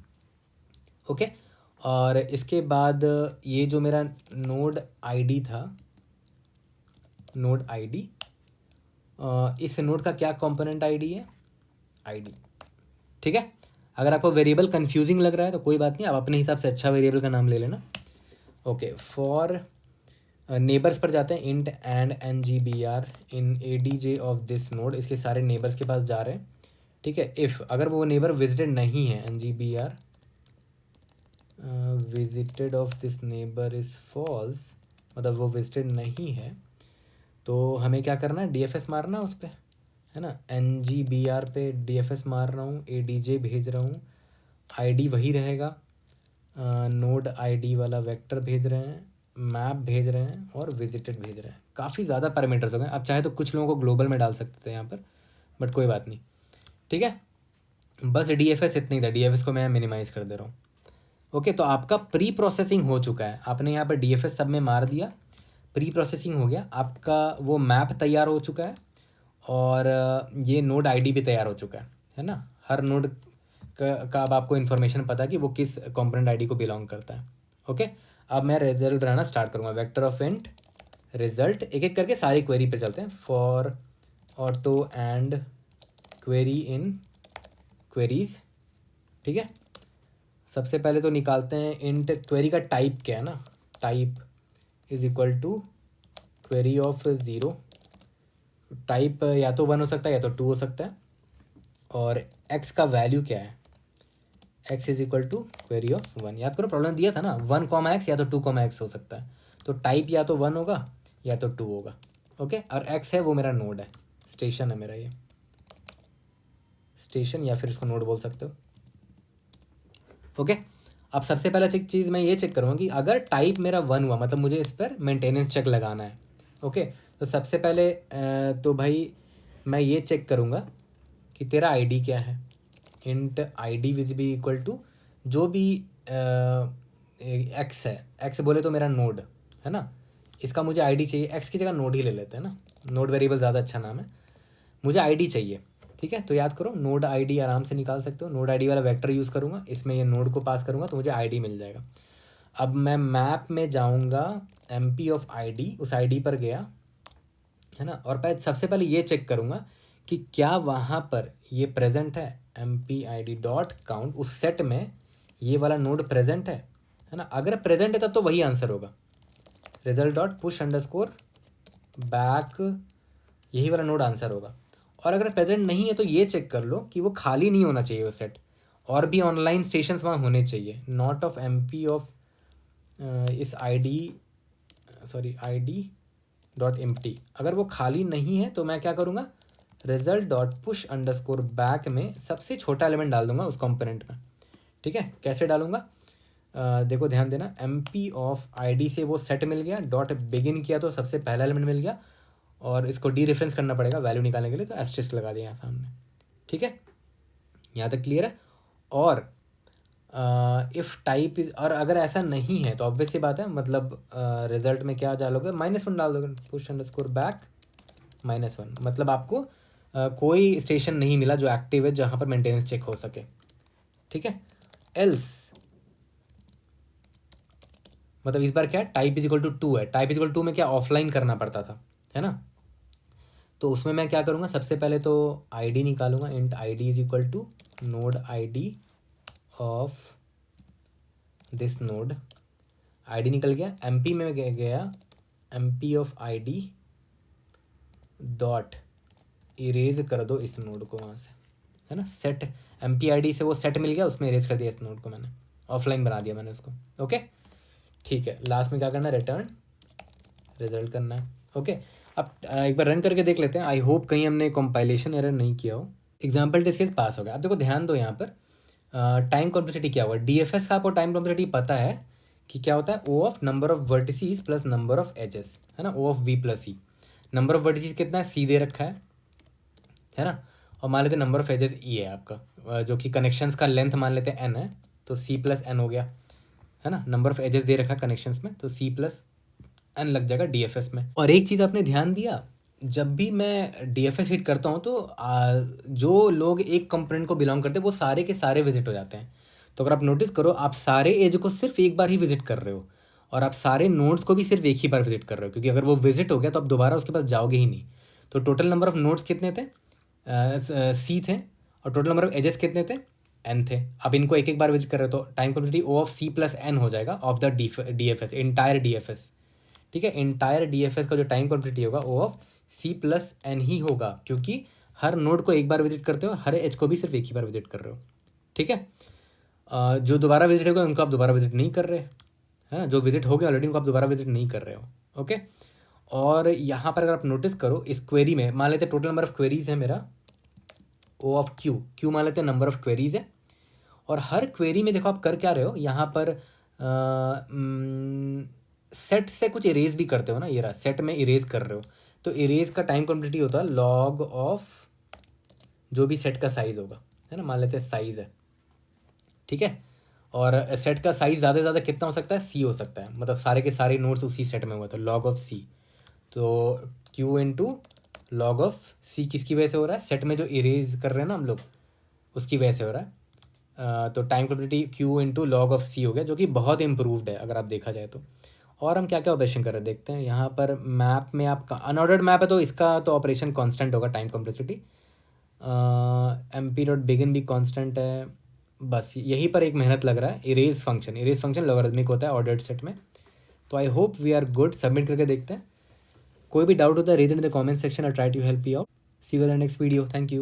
ओके, और इसके बाद ये जो मेरा नोड आईडी था, नोड आईडी, इस नोड का क्या कंपोनेंट आईडी है, आईडी, ठीक है। अगर आपको वेरिएबल कंफ्यूजिंग लग रहा है तो कोई बात नहीं, आप अपने हिसाब से अच्छा वेरिएबल का नाम ले लेना। ओके, फॉर नेबर्स पर जाते हैं, int and NGBR in ADJ of this node, इसके सारे नेबर्स के पास जा रहे हैं, ठीक है। इफ़ अगर वो नेबर विजिटेड नहीं है, NGBR visited of this neighbour is false, मतलब वो विजिटेड नहीं है, तो हमें क्या करना है, DFS मारना उस पर, है ना। NGBR पे DFS मार रहा हूँ, ADJ भेज रहा हूँ, आईडी वही रहेगा, नोड आईडी वाला वेक्टर भेज रहे हैं, मैप भेज रहे हैं, और विजिटेड भेज रहे हैं। काफ़ी ज़्यादा पैरामीटर्स हो गए, आप चाहे तो कुछ लोगों को ग्लोबल में डाल सकते थे यहाँ पर, बट कोई बात नहीं, ठीक है। बस DFS इतना ही था, DFS को मैं मिनिमाइज़ कर दे रहा हूँ। ओके, तो आपका प्री प्रोसेसिंग हो चुका है, आपने यहाँ पर DFS सब में मार दिया, प्री प्रोसेसिंग हो गया आपका, वो मैप तैयार हो चुका है, और ये नोड आईडी भी तैयार हो चुका है ना। हर नोड का अब आपको इन्फॉर्मेशन पता है कि वो किस कंपोनेंट आईडी को बिलोंग करता है। ओके, अब मैं रिजल्ट बनाना स्टार्ट करूँगा, वेक्टर ऑफ इंट रिजल्ट एक एक करके सारी क्वेरी पे चलते हैं। For auto and query in queries, ठीक है। सबसे पहले तो निकालते हैं इंट क्वेरी का टाइप क्या है ना, type is equal to query of 0। Type या तो 1 हो सकता है या तो 2 हो सकता है। और x का वैल्यू क्या है, x is equal to query of 1। याद करो प्रॉब्लम दिया था ना 1, x या तो 2, x हो सकता है। तो टाइप या तो 1 होगा या तो 2 होगा, ओके। और x है वो मेरा नोड है, स्टेशन है मेरा, ये स्टेशन या फिर इसको नोड बोल सकते हो, ओके। अब सबसे पहला चीज़ मैं ये चेक करूँगा कि अगर टाइप मेरा 1 हुआ मतलब मुझे इस पर मेंटेनेंस चेक लगाना है, ओके। तो सबसे पहले तो भाई मैं ये चेक करूँगा कि तेरा आईडी क्या है। Int ID will be equal to जो भी एक्स है, एक्स बोले तो मेरा नोड है ना, इसका मुझे आईडी चाहिए। एक्स की जगह नोड ही ले लेते हैं ना, नोड वेरिएबल ज़्यादा अच्छा नाम है। मुझे आईडी चाहिए, ठीक है। तो याद करो नोड आईडी आराम से निकाल सकते हो। नोड आईडी वाला वेक्टर यूज़ करूँगा, इसमें ये नोड को पास करूँगा तो मुझे आईडी मिल जाएगा। अब मैं मैप में जाऊँगा, एमपी ऑफ आईडी, उस आईडी पर गया है ना, और सबसे पहले ये चेक करूँगा कि क्या वहाँ पर ये प्रेजेंट है। empid.count उस सेट में ये वाला नोड प्रेजेंट है ना। अगर प्रेजेंट है तब तो वही आंसर होगा। result.push_back यही वाला नोड आंसर होगा। और अगर प्रेजेंट नहीं है तो ये चेक कर लो कि वो खाली नहीं होना चाहिए वो सेट, और भी ऑनलाइन स्टेशंस वहाँ होने चाहिए। नॉट ऑफ एमपी ऑफ इस id.empty अगर वो खाली नहीं है तो मैं क्या करूँगा, result.push_back में सबसे छोटा एलिमेंट डाल दूंगा उस कंपोनेंट में, ठीक है। कैसे डालूंगा, देखो ध्यान देना, एमपी ऑफ आईडी से वो सेट मिल गया, डॉट बिगिन किया तो सबसे पहला एलिमेंट मिल गया, और इसको डी रेफरेंस करना पड़ेगा वैल्यू निकालने के लिए, तो एस्टेरिस्क लगा दिया यहाँ सामने, ठीक है। यहाँ तक क्लियर है। और इफ़ टाइप इज, और अगर ऐसा नहीं है तो ऑब्वियस सी बात है, मतलब रिजल्ट में क्या डालोगे, -1 डाल दोगे, push_back -1, मतलब आपको कोई स्टेशन नहीं मिला जो एक्टिव है जहाँ पर मेंटेनेंस चेक हो सके, ठीक है। एल्स मतलब इस बार क्या है, टाइप इज इक्वल टू 2 है। टाइप इज इक्वल टू में क्या ऑफलाइन करना पड़ता था, है ना। तो उसमें मैं क्या करूँगा, सबसे पहले तो आईडी निकालूंगा। Int ID is equal to node ID of this node. ID निकल गया, एमपी में गया, MP of ID dot erase कर दो इस नोड को वहाँ से, है ना। सेट एमपी आईडी से वो सेट मिल गया, उसमें इरेज कर दिया इस नोड को, मैंने ऑफलाइन बना दिया मैंने उसको, ओके ठीक है। लास्ट में क्या करना है, रिटर्न रिजल्ट करना है, ओके। अब एक बार रन करके देख लेते हैं। आई होप कहीं हमने कंपाइलेशन एरर नहीं किया हो। एग्जाम्पल टेस्ट केस पास हो गया। अब देखो ध्यान दो, यहाँ पर टाइम कॉम्प्लेक्सिटी क्या हुआ, डीएफएस का आपको टाइम कॉम्प्लेक्सिटी पता है कि क्या होता है, O of number of vertices plus number of edges, है ना, O of V plus E. Number of vertices कितना है, सी दे रखा है ना, और मान लेते हैं नंबर ऑफ एजेस ई है आपका, जो कि कनेक्शंस का लेंथ मान लेते हैं एन है, तो सी प्लस एन हो गया, है ना। नंबर ऑफ एजेस दे रखा है कनेक्शंस में, तो सी प्लस एन लग जाएगा डीएफएस में। और एक चीज़ आपने ध्यान दिया, जब भी मैं डीएफएस हिट करता हूँ तो जो लोग एक कंपोनेंट को बिलोंग करते हैं वो सारे के सारे विजिट हो जाते हैं। तो अगर आप नोटिस करो, आप सारे एज को सिर्फ एक बार ही विजिट कर रहे हो, और आप सारे नोड्स को भी सिर्फ एक ही बार विजिट कर रहे हो, क्योंकि अगर वो विजिट हो गया तो आप दोबारा उसके पास जाओगे ही नहीं। तो टोटल नंबर ऑफ नोड्स कितने थे, सी थे, और टोटल नंबर ऑफ एजेस कितने थे, एन थे। अब इनको एक एक बार विजिट कर रहे हो तो time complexity O of C plus N हो जाएगा of the DFS, entire DFS, ठीक है। इंटायर डीएफएस का जो टाइम कॉम्प्लेक्सिटी होगा O of C plus N ही होगा, क्योंकि हर नोड को एक बार विजिट करते हो, हर एज को भी सिर्फ एक ही बार विजिट कर रहे हो, ठीक है। जो दोबारा विजिट होगा उनको आप दोबारा विजिट नहीं कर रहे, है ना। जो विजिट हो गया ऑलरेडी उनको आप दोबारा विजिट नहीं कर रहे हो, ओके। और यहाँ पर अगर आप नोटिस करो, इस क्वेरी में मान लेते हैं टोटल नंबर ऑफ क्वेरीज है मेरा ओ ऑफ क्यू, क्यू मान लेते हैं नंबर ऑफ क्वेरीज है। और हर क्वेरी में देखो आप कर क्या रहे हो, यहाँ पर सेट से कुछ इरेज भी करते हो ना, ये रहा सेट में इरेज कर रहे हो, तो इरेज का टाइम कॉम्प्लेक्सिटी होता है लॉग ऑफ जो भी सेट का साइज होगा, है ना। मान लेते हैं साइज है, ठीक है। और सेट का साइज ज़्यादा से ज़्यादा कितना हो सकता है, सी हो सकता है, मतलब सारे के सारे नोड्स उसी सेट में हुआ, तो लॉग ऑफ सी। तो क्यू इंटू लॉग ऑफ सी किसकी वजह से हो रहा है, सेट में जो इरेज कर रहे हैं ना हम लोग उसकी वजह से हो रहा है। तो time complexity Q into log of C हो गया, जो कि बहुत इम्प्रूव्ड है अगर आप देखा जाए तो। और हम क्या क्या ऑपरेशन कर रहे हैं देखते हैं। यहाँ पर मैप में आपका अनऑर्डर्ड मैप है तो इसका तो ऑपरेशन कांस्टेंट होगा, टाइम कॉम्प्लेक्सिटी। mp.begin भी कांस्टेंट है। बस यहीं पर एक मेहनत लग रहा है। इरेज फंक्शन लॉगरिथमिक होता है ऑर्डर्ड सेट में। तो I hope we are good. Submit करके देखते हैं। कोई भी डाउट होता है read in the comment section, I try to help you out. See you in the next video. Thank you.